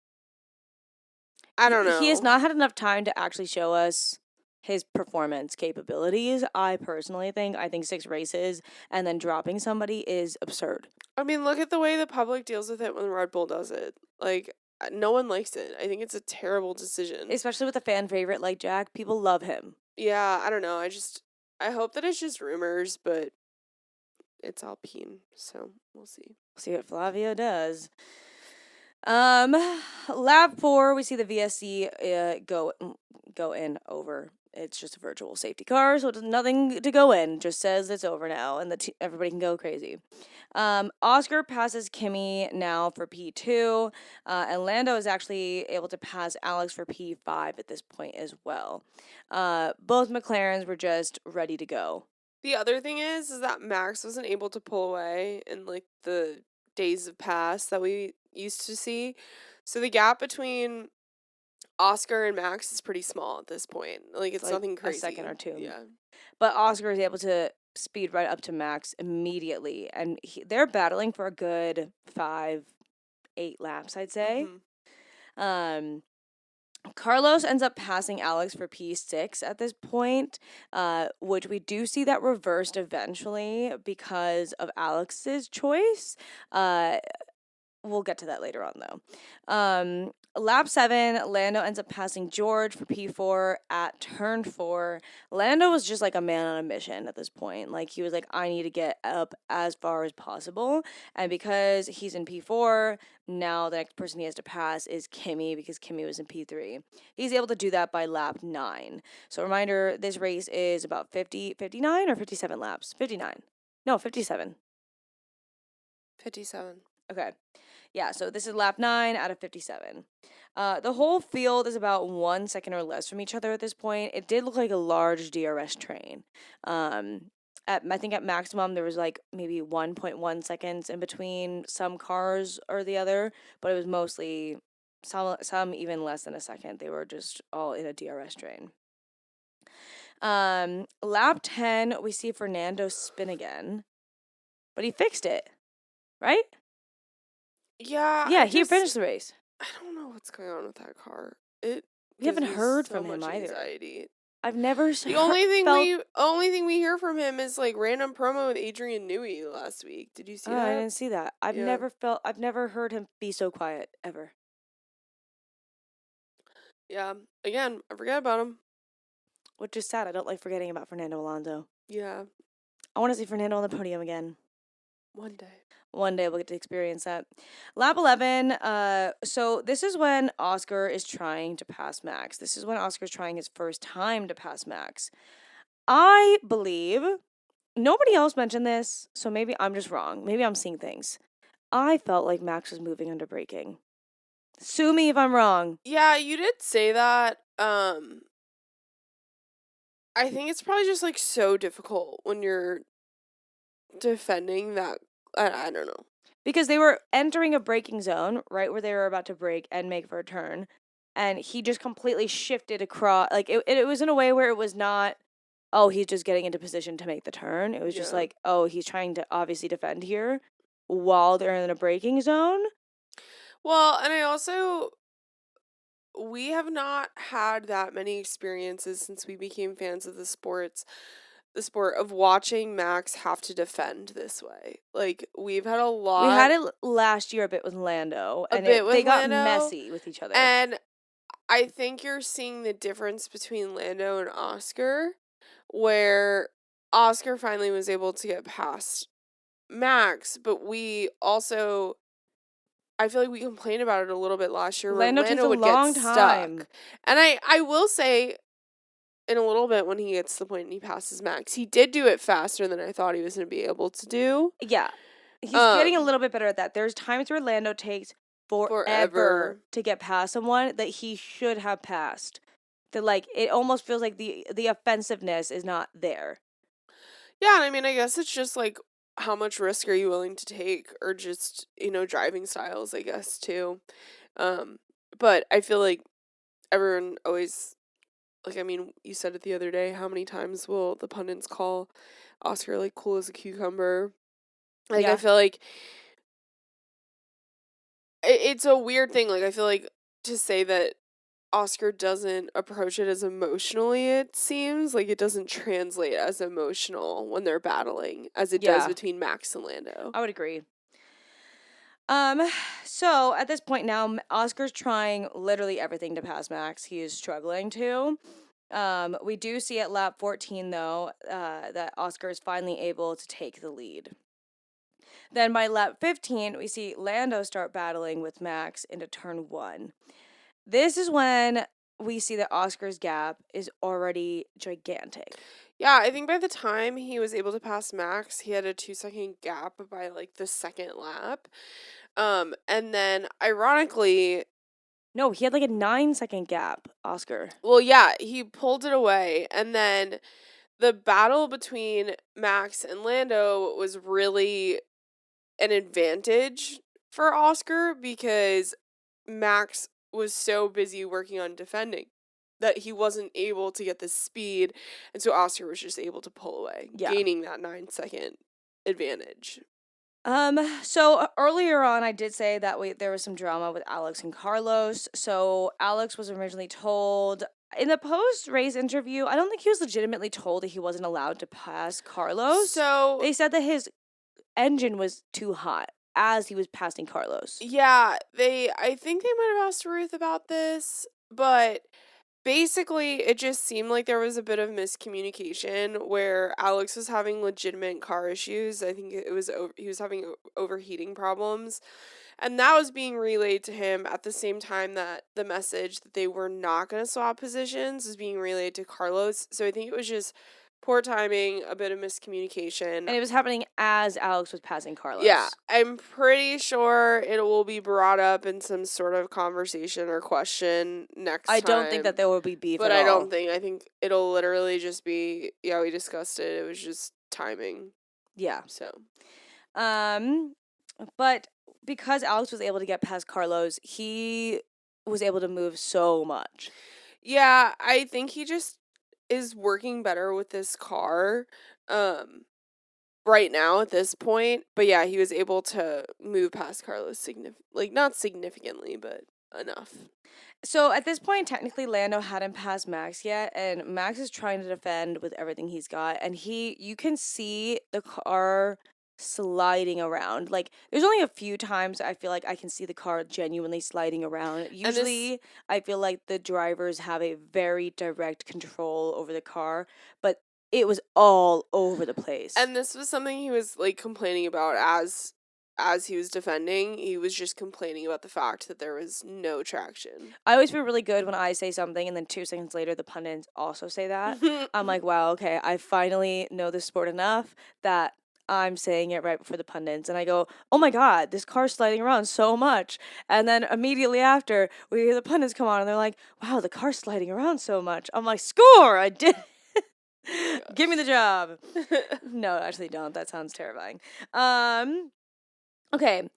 I don't know. He has not had enough time to actually show us his performance capabilities. I personally think 6 races and then dropping somebody is absurd. I mean, look at the way the public deals with it when Red Bull does it. Like, no one likes it. I think it's a terrible decision. Especially with a fan favorite like Jack. People love him. Yeah, I don't know. I hope that it's just rumors, but it's Alpine, so we'll see. See what Flavio does. Lap 4, we see the VSC go in over. It's just a virtual safety car, so there's nothing to go in. Just says it's over now, and everybody can go crazy. Oscar passes Kimi now for P2, and Lando is actually able to pass Alex for P5 at this point as well. Both McLarens were just ready to go. The other thing is that Max wasn't able to pull away in like the days of past that we used to see. So the gap between Oscar and Max is pretty small at this point. Like, it's nothing crazy. A second or two. Yeah. But Oscar is able to speed right up to Max immediately. And they're battling for a good 5-8 laps, I'd say. Mm-hmm. Carlos ends up passing Alex for P6 at this point, which we do see that reversed eventually because of Alex's choice. We'll get to that later on, though. Lap 7, Lando ends up passing George for P4 at turn 4. Lando was just like a man on a mission at this point. Like, he was like, I need to get up as far as possible. And because he's in P4, now the next person he has to pass is Kimi, because Kimi was in P3. He's able to do that by lap 9. So, reminder, this race is about 59 or 57 laps? 59. No, 57. 57. Okay. Yeah, so this is lap 9 out of 57. The whole field is about 1 second or less from each other at this point. It did look like a large DRS train. I think at maximum there was like maybe 1.1 seconds in between some cars or the other, but it was mostly some even less than a second. They were just all in a DRS train. Lap 10, we see Fernando spin again, but he fixed it, right? Yeah. He finished the race. I don't know what's going on with that car. We haven't heard from him either. Anxiety. I've never. The only thing we hear from him is like random promo with Adrian Newey last week. Did you see that? I didn't see that. I've never heard him be so quiet ever. Yeah. Again, I forget about him. Which is sad. I don't like forgetting about Fernando Alonso. Yeah. I want to see Fernando on the podium again. One day. One day we'll get to experience that. Lap 11, so this is when Oscar is trying to pass Max. This is when Oscar's trying his first time to pass Max. I believe, nobody else mentioned this, so maybe I'm just wrong. Maybe I'm seeing things. I felt like Max was moving under braking. Sue me if I'm wrong. Yeah, you did say that. I think it's probably just like so difficult when you're defending that. I don't know. Because they were entering a braking zone, right where they were about to brake and make for a turn, and he just completely shifted across. Like, it was in a way where it was not, oh, he's just getting into position to make the turn. It was just like, oh, he's trying to obviously defend here while they're in a braking zone. Well, and we have not had that many experiences since we became fans of the sports the sport of watching Max have to defend this way. Like, we've had a lot. We had it last year a bit with Lando. They got messy with each other. And I think you're seeing the difference between Lando and Oscar, where Oscar finally was able to get past Max, but we also, I feel like we complained about it a little bit last year. Lando takes a long time. Stuck. And I will say, in a little bit, when he gets to the point and he passes Max, he did do it faster than I thought he was going to be able to do. Yeah. He's getting a little bit better at that. There's times where Lando takes forever to get past someone that he should have passed. That, like, it almost feels like the offensiveness is not there. Yeah, and I mean, I guess it's just, like, how much risk are you willing to take, or just, driving styles, I guess, too. But I feel like everyone always, like, I mean, you said it the other day, how many times will the pundits call Oscar, like, cool as a cucumber? Like, yeah. I feel like it's a weird thing. Like, I feel like to say that Oscar doesn't approach it as emotionally, it seems like it doesn't translate as emotional when they're battling as it does between Max and Lando. I would agree. So at this point now, Oscar's trying literally everything to pass Max. He is struggling to. We do see at lap 14 though, that Oscar is finally able to take the lead. Then by lap 15, we see Lando start battling with Max into turn 1. This is when we see that Oscar's gap is already gigantic. Yeah, I think by the time he was able to pass Max, he had a 2-second gap by, like, the second lap. And then, ironically... No, he had, like, a 9-second gap, Oscar. Well, yeah, he pulled it away, and then the battle between Max and Lando was really an advantage for Oscar because Max was so busy working on defending that he wasn't able to get the speed, and so Oscar was just able to pull away, gaining that 9-second advantage. So earlier on, I did say that there was some drama with Alex and Carlos. So Alex was originally told in the post-race interview, I don't think he was legitimately told that he wasn't allowed to pass Carlos. So they said that his engine was too hot as he was passing Carlos. Yeah, I think they might have asked Ruth about this, but basically it just seemed like there was a bit of miscommunication where Alex was having legitimate car issues. I think he was having overheating problems, and that was being relayed to him at the same time that the message that they were not going to swap positions was being relayed to Carlos. So I think it was just poor timing, a bit of miscommunication. And it was happening as Alex was passing Carlos. Yeah, I'm pretty sure it will be brought up in some sort of conversation or question next time. I don't think that there will be beef but at all. I think it'll literally just be, yeah, we discussed it. It was just timing. Yeah. So. But because Alex was able to get past Carlos, he was able to move so much. Yeah, I think he just is working better with this car right now at this point. But yeah, he was able to move past Carlos not significantly, but enough. So at this point, technically Lando hadn't passed Max yet, and Max is trying to defend with everything he's got, and you can see the car sliding around. Like, there's only a few times I feel like I can see the car genuinely sliding around. Usually, I feel like the drivers have a very direct control over the car, but it was all over the place. And this was something he was, like, complaining about as he was defending. He was just complaining about the fact that there was no traction. I always feel really good when I say something and then 2 seconds later the pundits also say that. I'm like, wow, okay, I finally know this sport enough that I'm saying it right before the pundits, and I go, oh my god, this car's sliding around so much. And then immediately after, we hear the pundits come on, and they're like, wow, the car's sliding around so much. I'm like, score! I did Give me the job. No, actually don't. That sounds terrifying. Okay.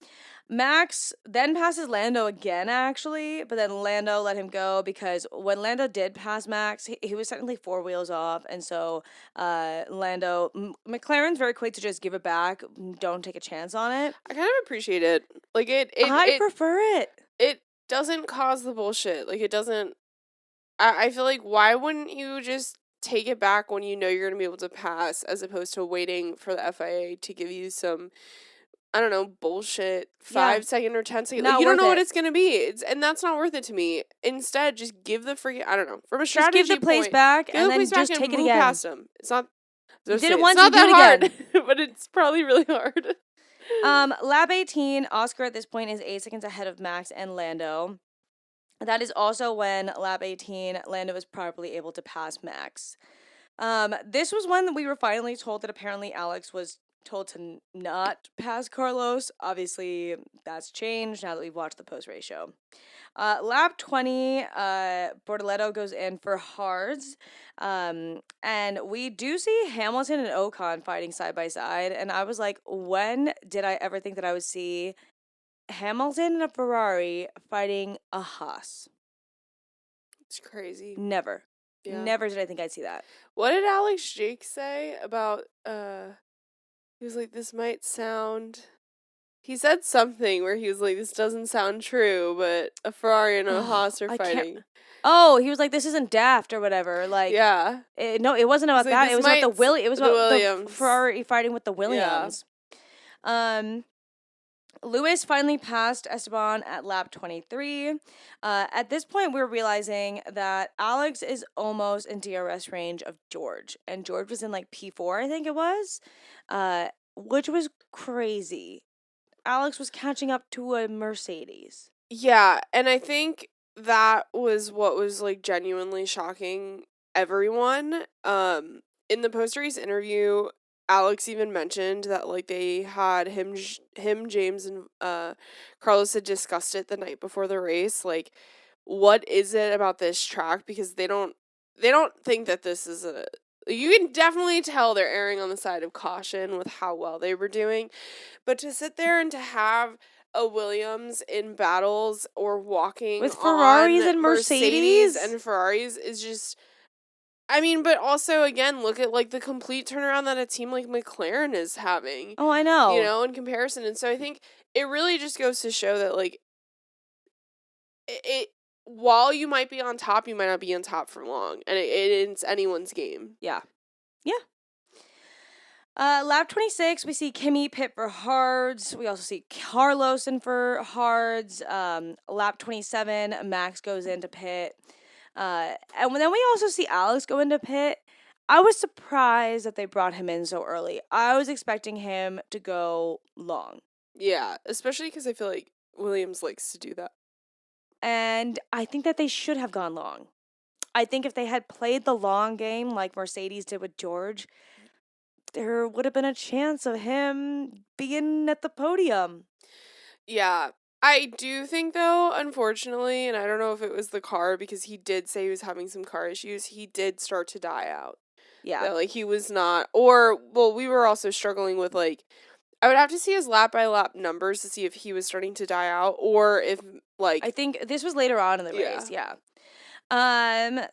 Max then passes Lando again, actually, but then Lando let him go because when Lando did pass Max, he was technically 4 wheels off, and so McLaren's very quick to just give it back, don't take a chance on it. I kind of appreciate it. Like, I prefer it. It doesn't cause the bullshit. Like, it doesn't... I feel like, why wouldn't you just take it back when you know you're going to be able to pass, as opposed to waiting for the FIA to give you some, I don't know, bullshit 5-second or 10-second. Like, you don't know what it's going to be. And that's not worth it to me. Instead, just give the freaking, I don't know, from a strategy just give the place back and then just take it again. Past them. It's not, you did it once, you do it hard, but it's probably really hard. Lap 18, Oscar at this point is 8 seconds ahead of Max and Lando. That is also when lap 18, Lando was probably able to pass Max. This was when we were finally told that apparently Alex was told to not pass Carlos. Obviously, that's changed now that we've watched the post-race show. Lap 20, Bortoleto goes in for hards. And we do see Hamilton and Ocon fighting side by side. And I was like, when did I ever think that I would see Hamilton and a Ferrari fighting a Haas? It's crazy. Never. Yeah. Never did I think I'd see that. What did Alex Jake say about, he was like, this might sound... He said something where he was like, this doesn't sound true, but a Ferrari and a Haas are fighting. Oh, he was like, this isn't daft or whatever. Like, yeah. No, it wasn't about that. It was about the Williams. The Ferrari fighting with the Williams. Yeah. Lewis finally passed Esteban at lap 23. At this point, we're realizing that Alex is almost in DRS range of George. And George was in like P4, I think it was, which was crazy. Alex was catching up to a Mercedes. Yeah, and I think that was what was like genuinely shocking everyone. In the post-race interview, Alex even mentioned that like they had him, James, and Carlos had discussed it the night before the race. Like, what is it about this track? Because they don't think that this is a... You can definitely tell they're erring on the side of caution with how well they were doing. But to sit there and to have a Williams in battles or walking with Ferraris and Mercedes and Ferraris is just... I mean, but also, again, look at, like, the complete turnaround that a team like McLaren is having. Oh, I know. You know, in comparison. And so I think it really just goes to show that, like, while you might be on top, you might not be on top for long. And it's anyone's game. Yeah. Yeah. Lap 26, we see Kimi pit for hards. We also see Carlos in for hards. Lap 27, Max goes into pit. And then we also see Alex go into pit. I was surprised that they brought him in so early. I was expecting him to go long. Yeah, especially because I feel like Williams likes to do that. And I think that they should have gone long. I think if they had played the long game like Mercedes did with George, there would have been a chance of him being at the podium. Yeah. I do think, though, unfortunately, and I don't know if it was the car, because he did say he was having some car issues, he did start to die out. Yeah. That, like, he was not... Or, well, we were also struggling with, like... I would have to see his lap-by-lap numbers to see if he was starting to die out, or if, like... I think this was later on in the race, yeah.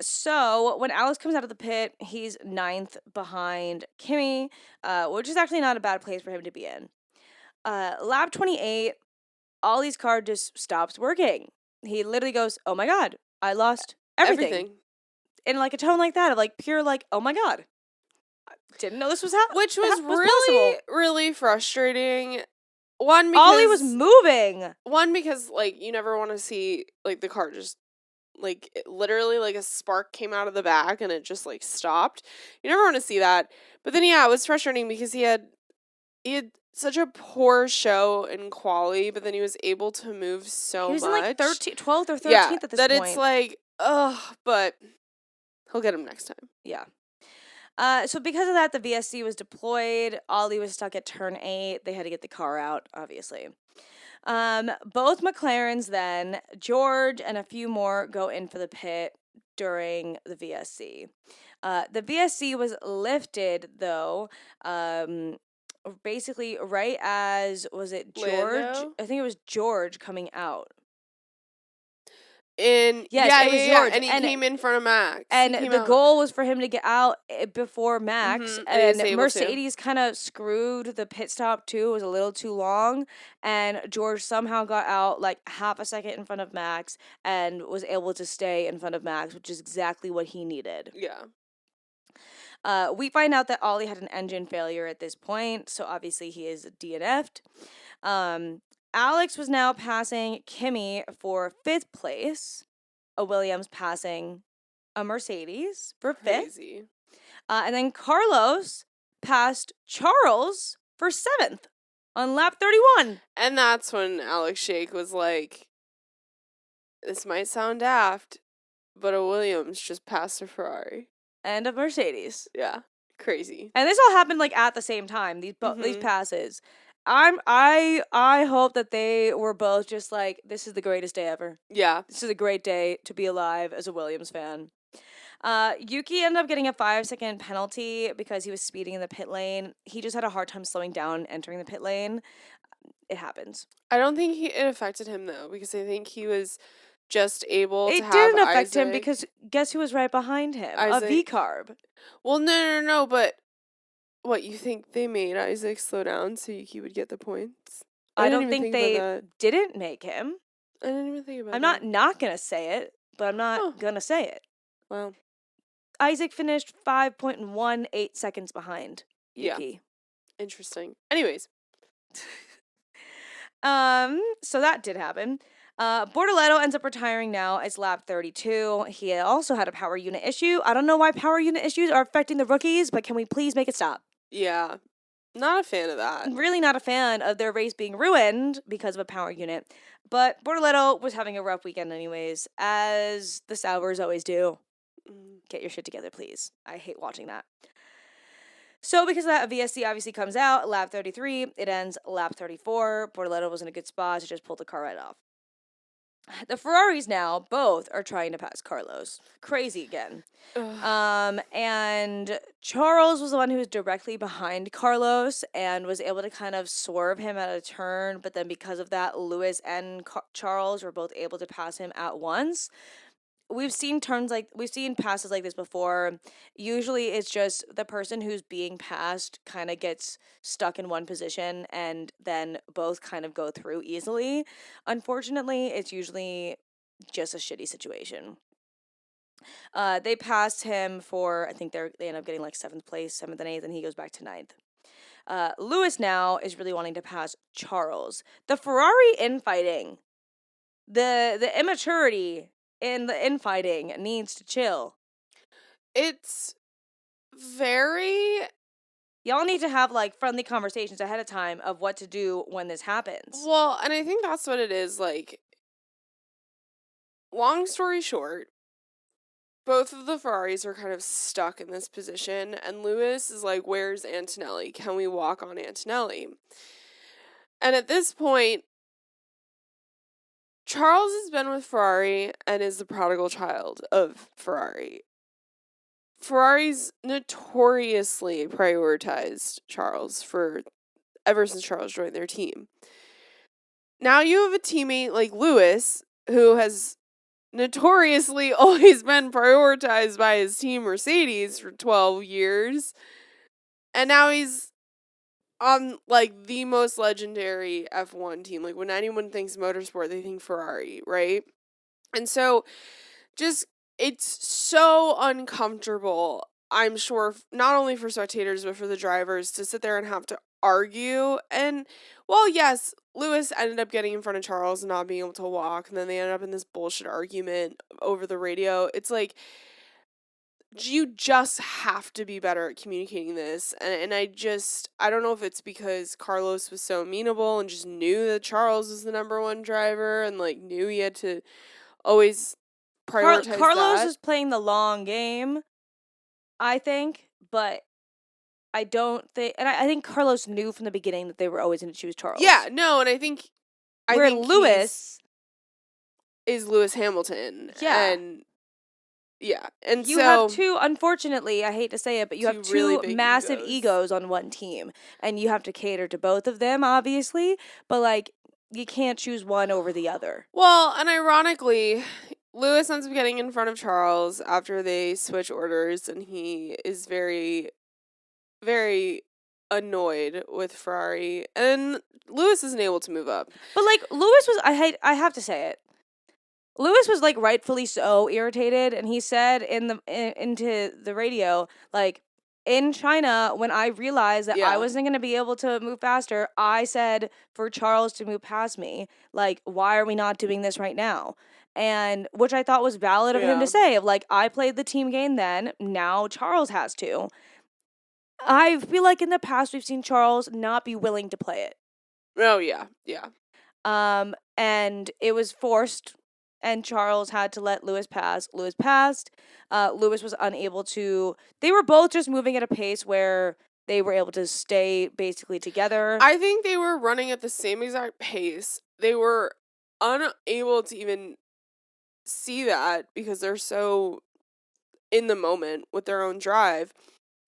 So when Alex comes out of the pit, he's 9th behind Kimi, which is actually not a bad place for him to be in. Lap 28, Ollie's car just stops working. He literally goes, oh my god, I lost everything. In like a tone like that, of like pure like, oh my god. Didn't know this was happening. Which was really, possible. Really frustrating. One, because... Ollie was moving. One, because, like, you never want to see, like, the car just, like, literally, like, a spark came out of the back and it just, like, stopped. You never want to see that. But then, yeah, it was frustrating because he had such a poor show in quali, but then he was able to move so much. He was in, like, 12th or 13th at this point. That it's like, ugh, but he'll get him next time. Yeah. So because of that, the VSC was deployed. Ollie was stuck at turn 8. They had to get the car out, obviously. Both McLarens then, George and a few more go in for the pit during the VSC. The VSC was lifted, though, basically right as, was it George? Lando? I think it was George coming out. It was George. And he came in front of Max. And the goal was for him to get out before Max. And Mercedes kind of screwed the pit stop too. It was a little too long. And George somehow got out like half a second in front of Max and was able to stay in front of Max, which is exactly what he needed. Yeah. We find out that Ollie had an engine failure at this point, so obviously he is DNF'd. Alex was now passing Kimi for 5th place, a Williams passing a Mercedes for 5th. Crazy. And then Carlos passed Charles for 7th on lap 31. And that's when Alex Shake was like, this might sound daft, but a Williams just passed a Ferrari. And a Mercedes. Yeah. Crazy. And this all happened like at the same time, these passes. I hope that they were both just like, this is the greatest day ever. Yeah. This is a great day to be alive as a Williams fan. Yuki ended up getting a 5-second penalty because he was speeding in the pit lane. He just had a hard time slowing down entering the pit lane. It happens. I don't think it affected him though, because I think he was just able to have It didn't affect Isaac. him because guess who was right behind him? Isaac. A V-carb. Well, no, but what, you think they made Isaac slow down so Yuki would get the points? I don't think they didn't make him. I didn't even think about I'm that. not going to say it, but I'm not going to say it. Wow. Isaac finished 5.18 seconds behind Yuki. Yeah. Interesting. Anyways. So that did happen. Bortoleto ends up retiring now. It's lap 32. He also had a power unit issue. I don't know why power unit issues are affecting the rookies, but can we please make it stop? Yeah. Not a fan of that. Really not a fan of their race being ruined because of a power unit. But Bortoleto was having a rough weekend anyways, as the Saubers always do. Get your shit together, please. I hate watching that. So because of that, a VSC obviously comes out, lap 33. It ends lap 34. Bortoleto was in a good spot to just pull the car right off. The Ferraris now, both, are trying to pass Carlos. Crazy again. And Charles was the one who was directly behind Carlos and was able to kind of swerve him at a turn. But then because of that, Lewis and Charles were both able to pass him at once. We've seen passes like this before. Usually it's just the person who's being passed kind of gets stuck in one position and then both kind of go through easily. Unfortunately, it's usually just a shitty situation. They passed him for, I think they end up getting like 7th place, 7th and 8th, and he goes back to 9th. Lewis now is really wanting to pass Charles. The Ferrari infighting, the immaturity in the infighting needs to chill. It's very... Y'all need to have, like, friendly conversations ahead of time of what to do when this happens. Well, and I think that's what it is, like, long story short, both of the Ferraris are kind of stuck in this position, and Lewis is like, where's Antonelli? Can we walk on Antonelli? And at this point, Charles has been with Ferrari and is the prodigal child of Ferrari. Ferrari's notoriously prioritized Charles ever since Charles joined their team. Now you have a teammate like Lewis, who has notoriously always been prioritized by his team Mercedes for 12 years, and now he's on, like, the most legendary F1 team. Like, when anyone thinks motorsport, they think Ferrari, right? And so, just, it's so uncomfortable, I'm sure, not only for spectators, but for the drivers, to sit there and have to argue. And, well, yes, Lewis ended up getting in front of Charles and not being able to walk, and then they ended up in this bullshit argument over the radio. It's like, you just have to be better at communicating this. And I don't know if it's because Carlos was so amenable and just knew that Charles was the number one driver and, like, knew he had to always prioritize Carlos that. is playing the long game, I think, but I don't think... And I think Carlos knew from the beginning that they were always going to choose Charles. Yeah, no, and I think Lewis is Lewis Hamilton. Yeah. And... yeah, and you have two, unfortunately, I hate to say it, but you have two really big massive egos on one team, and you have to cater to both of them, obviously, but, like, you can't choose one over the other. Well, and ironically, Lewis ends up getting in front of Charles after they switch orders, and he is very, very annoyed with Ferrari, and Lewis isn't able to move up. But, like, Lewis was, I have to say it, Lewis was, like, rightfully so irritated, and he said into the radio, like, in China, when I realized that I wasn't going to be able to move faster, I said for Charles to move past me. Like, why are we not doing this right now? And which I thought was valid of him to say, of like, I played the team game then, now Charles has to. I feel like in the past we've seen Charles not be willing to play it. Oh, yeah, yeah. And it was forced, and Charles had to let Lewis pass. Lewis passed. Lewis was unable to. They were both just moving at a pace where they were able to stay basically together. I think they were running at the same exact pace. They were unable to even see that because they're so in the moment with their own drive.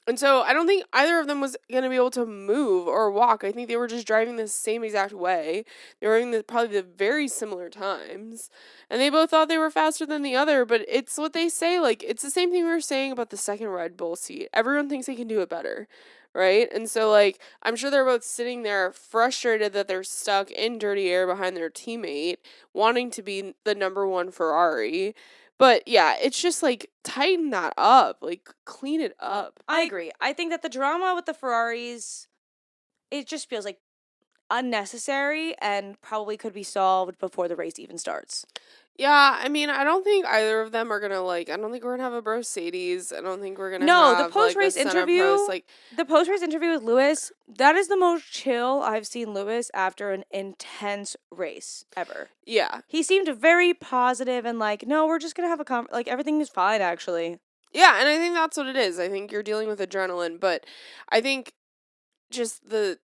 And so I don't think either of them was going to be able to move or walk. I think they were just driving the same exact way. They were driving probably the very similar times. And they both thought they were faster than the other. But it's what they say. Like, it's the same thing we were saying about the second Red Bull seat. Everyone thinks they can do it better. Right? And so, like, I'm sure they're both sitting there frustrated that they're stuck in dirty air behind their teammate, wanting to be the number one Ferrari. But yeah, it's just like tighten that up, like clean it up. I agree. I think that the drama with the Ferraris, it just feels like unnecessary and probably could be solved before the race even starts. Yeah, I mean, I don't think either of them are gonna I don't think we're gonna have a Mercedes. I don't think we're gonna have the post-race interview. The post-race interview with Lewis, that is the most chill I've seen Lewis after an intense race ever. Yeah. He seemed very positive and like, no, we're just gonna have like everything is fine actually. Yeah, and I think that's what it is. I think you're dealing with adrenaline, but I think just the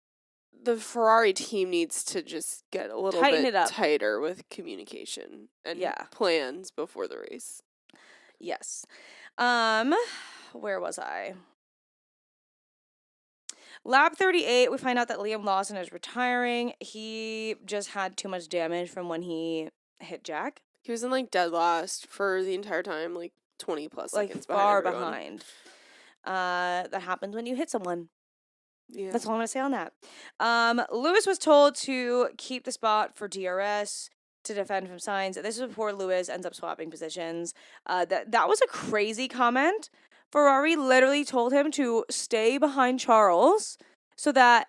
Ferrari team needs to just get a little bit tighter with communication and plans before the race. Yes. Where was I? Lap 38, we find out that Liam Lawson is retiring. He just had too much damage from when he hit Jack. He was in like dead last for the entire time, like 20 plus seconds behind. That happens when you hit someone. Yeah. That's all I'm going to say on that. Lewis was told to keep the spot for DRS to defend from Sainz. This is before Lewis ends up swapping positions. That was a crazy comment. Ferrari literally told him to stay behind Charles so that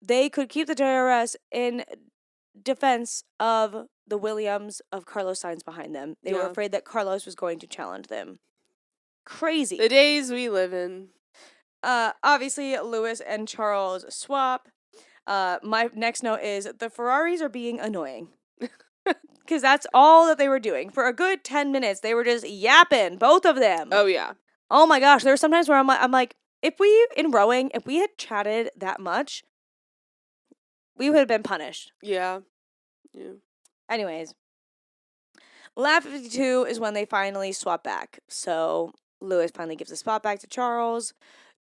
they could keep the DRS in defense of the Williams of Carlos Sainz behind them. They were afraid that Carlos was going to challenge them. Crazy. The days we live in. Obviously, Lewis and Charles swap. My next note is the Ferraris are being annoying. Because that's all that they were doing. For a good 10 minutes, they were just yapping, both of them. Oh, yeah. Oh, my gosh. There were sometimes where I'm like, if we had chatted that much, we would have been punished. Yeah. Yeah. Anyways, lap 52 is when they finally swap back. So Lewis finally gives the spot back to Charles.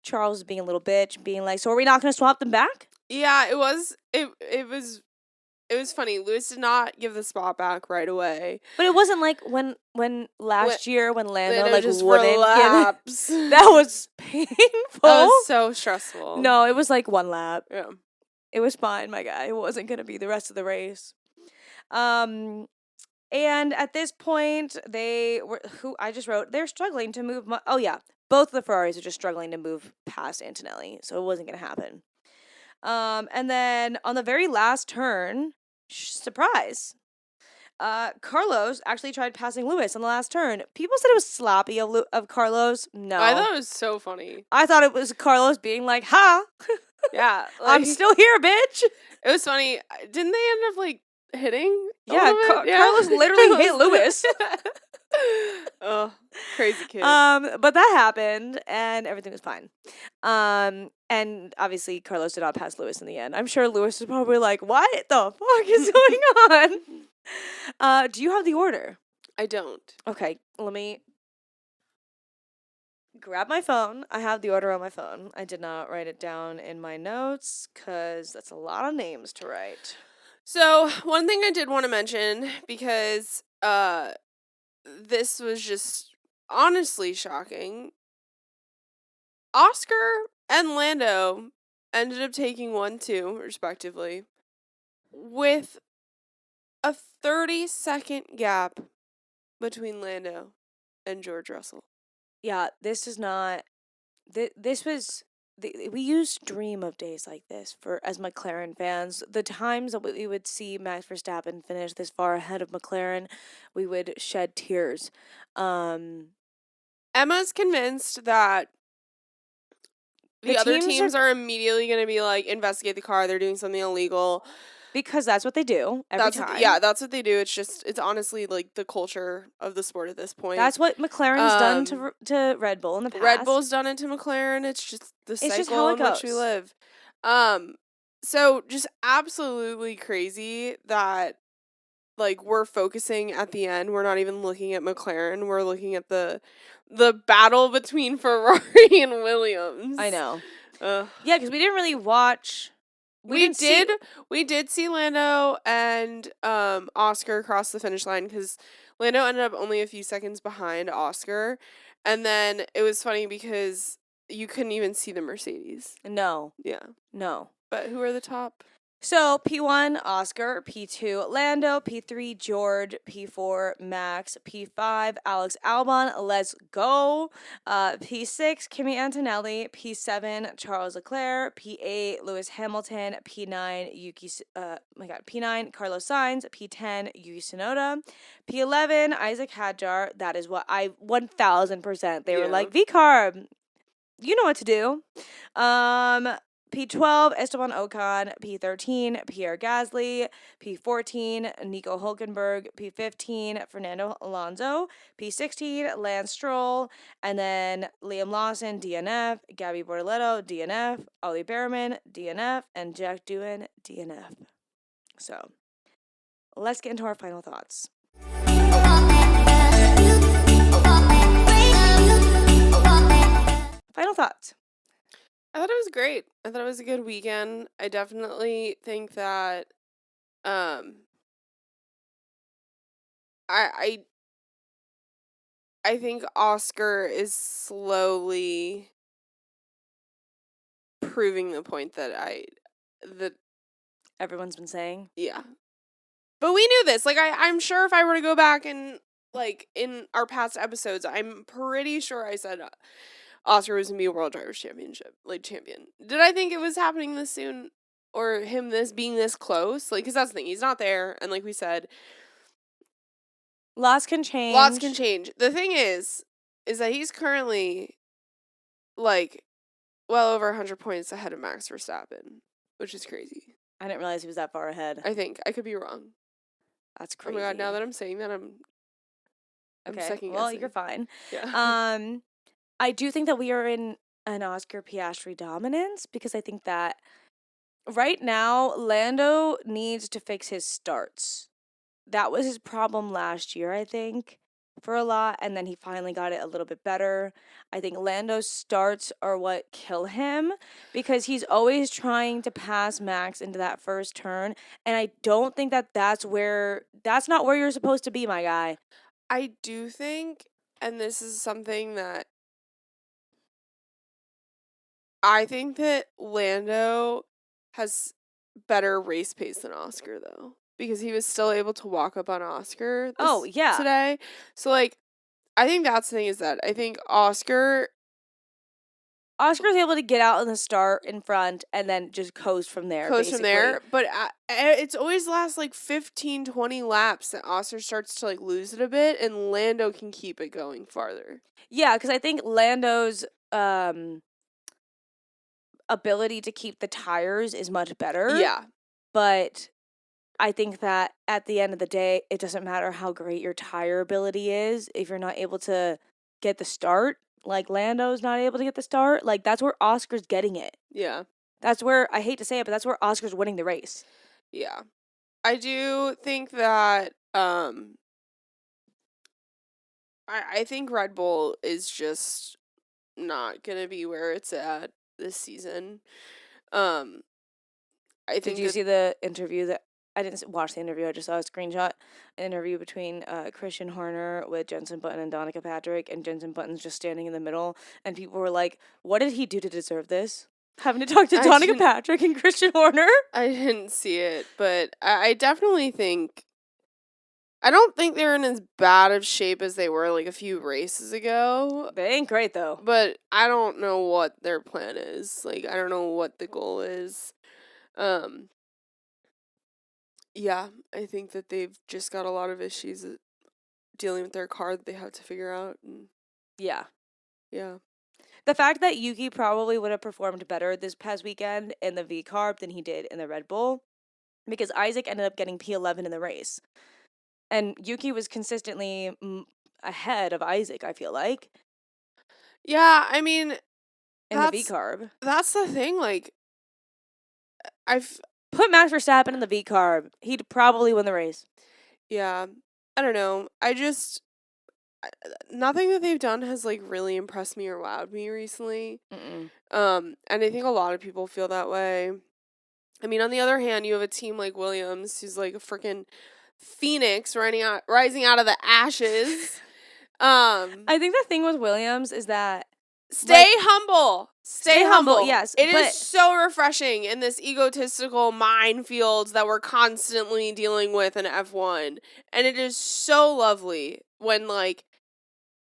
Charles is being a little bitch, being like, so are we not going to swap them back? Yeah, it was funny. Lewis did not give the spot back right away. But it wasn't like when last year when Lando like just wouldn't relapse. That was painful. That was so stressful. No, it was like one lap. Yeah. It was fine, my guy. It wasn't going to be the rest of the race. And at this point, they're struggling to move. Both of the Ferraris are just struggling to move past Antonelli, so it wasn't going to happen. And then on the very last turn, surprise, Carlos actually tried passing Lewis on the last turn. People said it was sloppy of Carlos. No. I thought it was so funny. I thought it was Carlos being like, ha! Yeah. I'm still here, bitch! It was funny. Didn't they end up, like, hitting? Yeah, Carlos literally hit Lewis. Oh, crazy kid. But that happened, and everything was fine. And obviously Carlos did not pass Lewis in the end. I'm sure Lewis is probably like, what the fuck is going on? Do you have the order? I don't. Okay, let me grab my phone. I have the order on my phone. I did not write it down in my notes, because that's a lot of names to write. So, one thing I did want to mention, because, this was just honestly shocking. Oscar and Lando ended up taking 1-2, respectively, with a 30-second gap between Lando and George Russell. Yeah, this is not this was. We used to dream of days like this as McLaren fans. The times that we would see Max Verstappen finish this far ahead of McLaren, we would shed tears. Emma's convinced that the other teams are immediately going to be like, investigate the car. They're doing something illegal. Because that's what they do every time. That's what they do. It's honestly like the culture of the sport at this point. That's what McLaren's done to Red Bull in the past. Red Bull's done it to McLaren. It's just the cycle in which we live. So just absolutely crazy that like we're focusing at the end. We're not even looking at McLaren. We're looking at the battle between Ferrari and Williams. I know. Yeah, because we didn't really watch. We did see Lando and Oscar cross the finish line because Lando ended up only a few seconds behind Oscar, and then it was funny because you couldn't even see the Mercedes. No. Yeah. No. But who are the top? So, P1, Oscar, P2, Lando, P3, George, P4, Max, P5, Alex Albon, let's go, P6, Kimi Antonelli, P7, Charles Leclerc, P8, Lewis Hamilton, P9, P9, Carlos Sainz, P10, Yuki Tsunoda, P11, Isaac Hadjar, that is what 1000%, they were like, VCARB, you know what to do, P12, Esteban Ocon. P13, Pierre Gasly. P14, Nico Hulkenberg. P15, Fernando Alonso. P16, Lance Stroll. And then Liam Lawson, DNF. Gabby Bortoletto, DNF. Ollie Behrman, DNF. And Jack Doohan, DNF. So, let's get into our final thoughts. Final thoughts. I thought it was great. I thought it was a good weekend. I definitely think that I think Oscar is slowly proving the point that everyone's been saying. Yeah. But we knew this. Like I'm sure if I were to go back and like in our past episodes, I'm pretty sure I said Oscar was going to be a World Drivers' Championship, like, champion. Did I think it was happening this soon? Or him being this close? Like, because that's the thing. He's not there. And like we said, lots can change. The thing is that he's currently, like, well over 100 points ahead of Max Verstappen, which is crazy. I didn't realize he was that far ahead. I think. I could be wrong. That's crazy. Oh my God, now that I'm saying that, I'm second guessing. Well, you're fine. Yeah. I do think that we are in an Oscar Piastri dominance because I think that right now Lando needs to fix his starts. That was his problem last year, I think, for a lot, and then he finally got it a little bit better. I think Lando's starts are what kill him because he's always trying to pass Max into that first turn, and I don't think that that's not where you're supposed to be, my guy. I do think, and this is something that I think that Lando has better race pace than Oscar, though, because he was still able to walk up on Oscar today. So, like, I think that's the thing is that I think Oscar's able to get out in the start in front and then just coast from there. But it's always the last, like, 15, 20 laps that Oscar starts to, like, lose it a bit, and Lando can keep it going farther. Yeah, because I think Lando's ability to keep the tires is much better. Yeah. But I think that at the end of the day, it doesn't matter how great your tire ability is if you're not able to get the start. Like Lando's not able to get the start. Like that's where Oscar's getting it. Yeah. That's where, I hate to say it, but that's where Oscar's winning the race. Yeah. I do think that I think Red Bull is just not gonna be where it's at this season. Did you see the interview that I didn't watch the interview, I just saw a screenshot, an interview between Christian Horner with Jenson Button and Danica Patrick, and Jenson Button's just standing in the middle, and people were like, what did he do to deserve this? Having to talk to Danica Patrick and Christian Horner? I didn't see it, but I definitely think I don't think they're in as bad of shape as they were like a few races ago. They ain't great though. But I don't know what their plan is. Like, I don't know what the goal is. Yeah, I think that they've just got a lot of issues dealing with their car that they have to figure out. And yeah. Yeah. The fact that Yuki probably would have performed better this past weekend in the V-Carb than he did in the Red Bull, because Isaac ended up getting P11 in the race. And Yuki was consistently ahead of Isaac, I feel like. Yeah, I mean, in the V-Carb. That's the thing, like, I've put Max Verstappen in the V-Carb. He'd probably win the race. Yeah. I don't know. Nothing that they've done has, like, really impressed me or wowed me recently. Mm-mm. And I think a lot of people feel that way. I mean, on the other hand, you have a team like Williams, who's like a freaking phoenix rising out of the ashes. I think the thing with Williams is that stay humble. Stay humble. Yes. It is so refreshing in this egotistical minefield that we're constantly dealing with in F1. And it is so lovely when, like,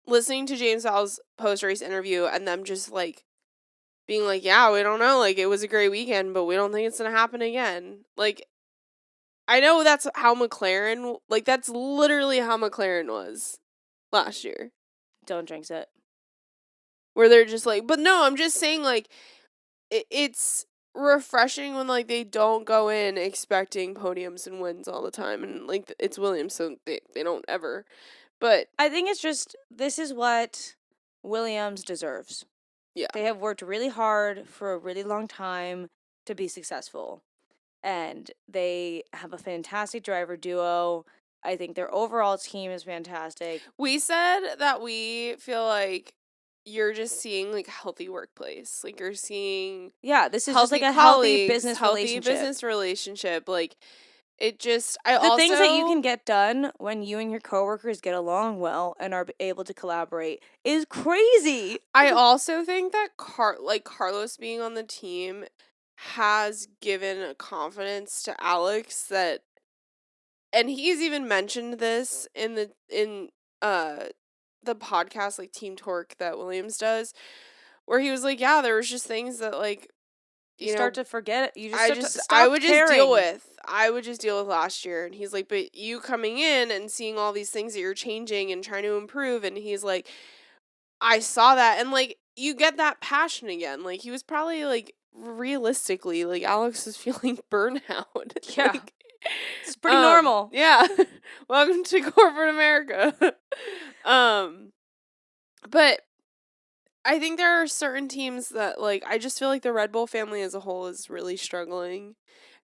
listening to James Vowell's post-race interview and them just, like, being like, yeah, we don't know, like, it was a great weekend, but we don't think it's gonna happen again. Like, I know that's how McLaren, like, that's literally how McLaren was last year. Don't jinx it. Where they're just like, but no, I'm just saying, like, it's refreshing when, like, they don't go in expecting podiums and wins all the time, and, like, it's Williams, so they don't ever. But I think it's just, this is what Williams deserves. Yeah. They have worked really hard for a really long time to be successful. And they have a fantastic driver duo. I think their overall team is fantastic. We said that we feel like you're just seeing, like, a healthy workplace. Like, you're seeing this is just like a healthy business relationship. Like, it just, things that you can get done when you and your coworkers get along well and are able to collaborate is crazy. I also think that Carlos being on the team has given a confidence to Alex that, and he's even mentioned this in the podcast, like, Team Torque that Williams does, where he was like, yeah, there was just things that, like, you start to forget it. I would just deal with last year. And he's like, but you coming in and seeing all these things that you're changing and trying to improve. And he's like, I saw that. And, like, you get that passion again. Like, he was probably, like, realistically, like, Alex was feeling burnout. Yeah. Like, it's pretty normal. Yeah. Welcome to corporate America. But I think there are certain teams that, like, I just feel like the Red Bull family as a whole is really struggling.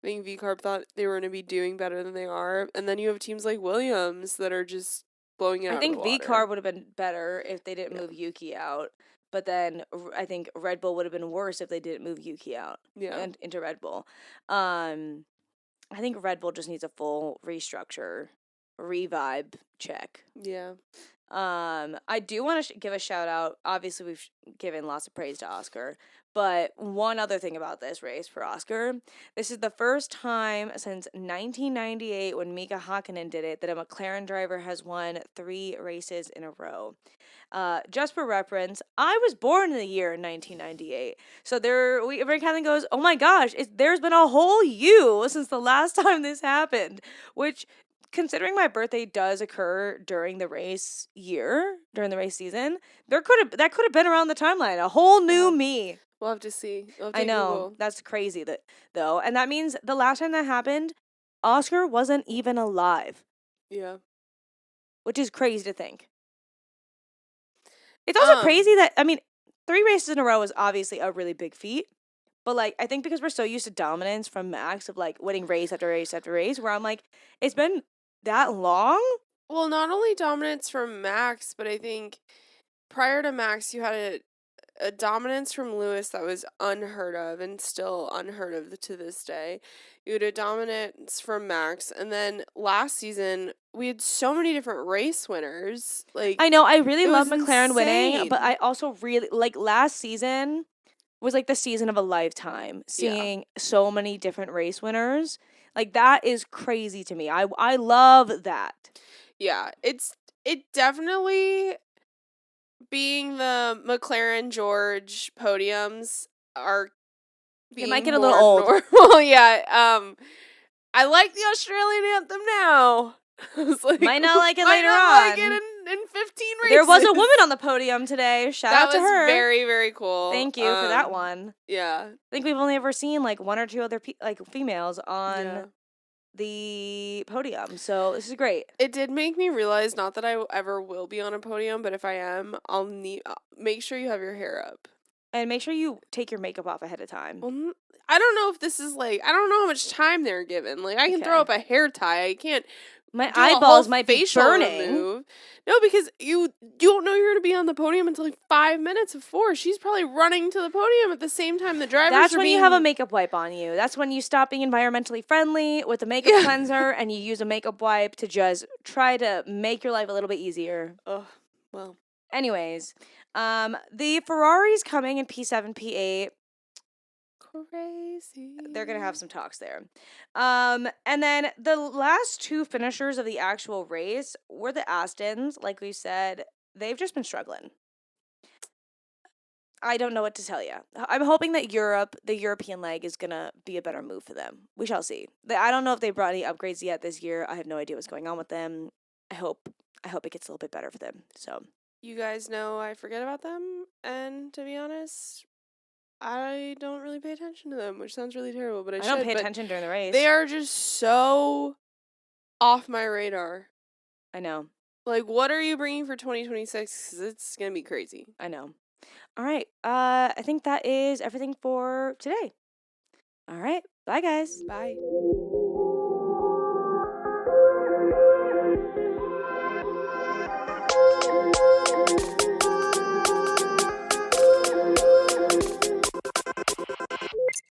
I think V-Carb thought they were going to be doing better than they are. And then you have teams like Williams that are just blowing it out of the water. I think V-Carb would have been better if they didn't move Yuki out. But then I think Red Bull would have been worse if they didn't move Yuki out and into Red Bull. I think Red Bull just needs a full restructure, revibe check. Yeah. I do want to give a shout out. Obviously, we've given lots of praise to Oscar, but one other thing about this race for Oscar, this is the first time since 1998 when Mika Hakkinen did it that a McLaren driver has won 3 races in a row. Just for reference, I was born in the year 1998, so every kind of goes, oh my gosh, there's been a whole you since the last time this happened, which, considering my birthday does occur during the race season, that could have been around the timeline. A whole new me. We'll have to see. I know. Google. That's crazy though. And that means the last time that happened, Oscar wasn't even alive. Yeah. Which is crazy to think. It's also crazy that, I mean, 3 races in a row is obviously a really big feat. But, like, I think because we're so used to dominance from Max of, like, winning race after race after race, where I'm like, it's been that long? Well, not only dominance from Max, but I think prior to Max, you had a dominance from Lewis that was unheard of and still unheard of to this day. You had a dominance from Max, and then last season we had so many different race winners. Like, I know, I really love McLaren winning, but I also really like last season was like the season of a lifetime. Seeing so many different race winners, like that is crazy to me. I love that. Yeah, it definitely, being the McLaren George podiums are being It might get a more little old. normal. Yeah. I like the Australian anthem now. I was like, might not like it might later not on. like it in 15 races. There was a woman on the podium today. Shout out to her. That was very, very cool. Thank you for that one. Yeah. I think we've only ever seen like one or two other females on the podium, so this is great. It did make me realize, not that I ever will be on a podium, but if I am, I'll make sure you have your hair up. And make sure you take your makeup off ahead of time. Well, I don't know if this is like, I don't know how much time they're given. Like, I can throw up a hair tie. I can't. My eyeballs might be burning. Remove. No, because you don't know you're going to be on the podium until like 5 minutes before. She's probably running to the podium at the same time the drivers That's when you have a makeup wipe on you. That's when you stop being environmentally friendly with a makeup cleanser and you use a makeup wipe to just try to make your life a little bit easier. Oh, well. Anyways, the Ferrari's coming in P7, P8. Crazy. They're going to have some talks there. And then the last two finishers of the actual race were the Astons. Like we said, they've just been struggling. I don't know what to tell you. I'm hoping that the European leg, is going to be a better move for them. We shall see. I don't know if they brought any upgrades yet this year. I have no idea what's going on with them. I hope it gets a little bit better for them. So, you guys know I forget about them, and to be honest, I don't really pay attention to them, which sounds really terrible, but I don't pay attention during the race. They are just so off my radar. I know. Like, what are you bringing for 2026? 'Cause it's going to be crazy. I know. All right. I think that is everything for today. All right. Bye, guys. Bye.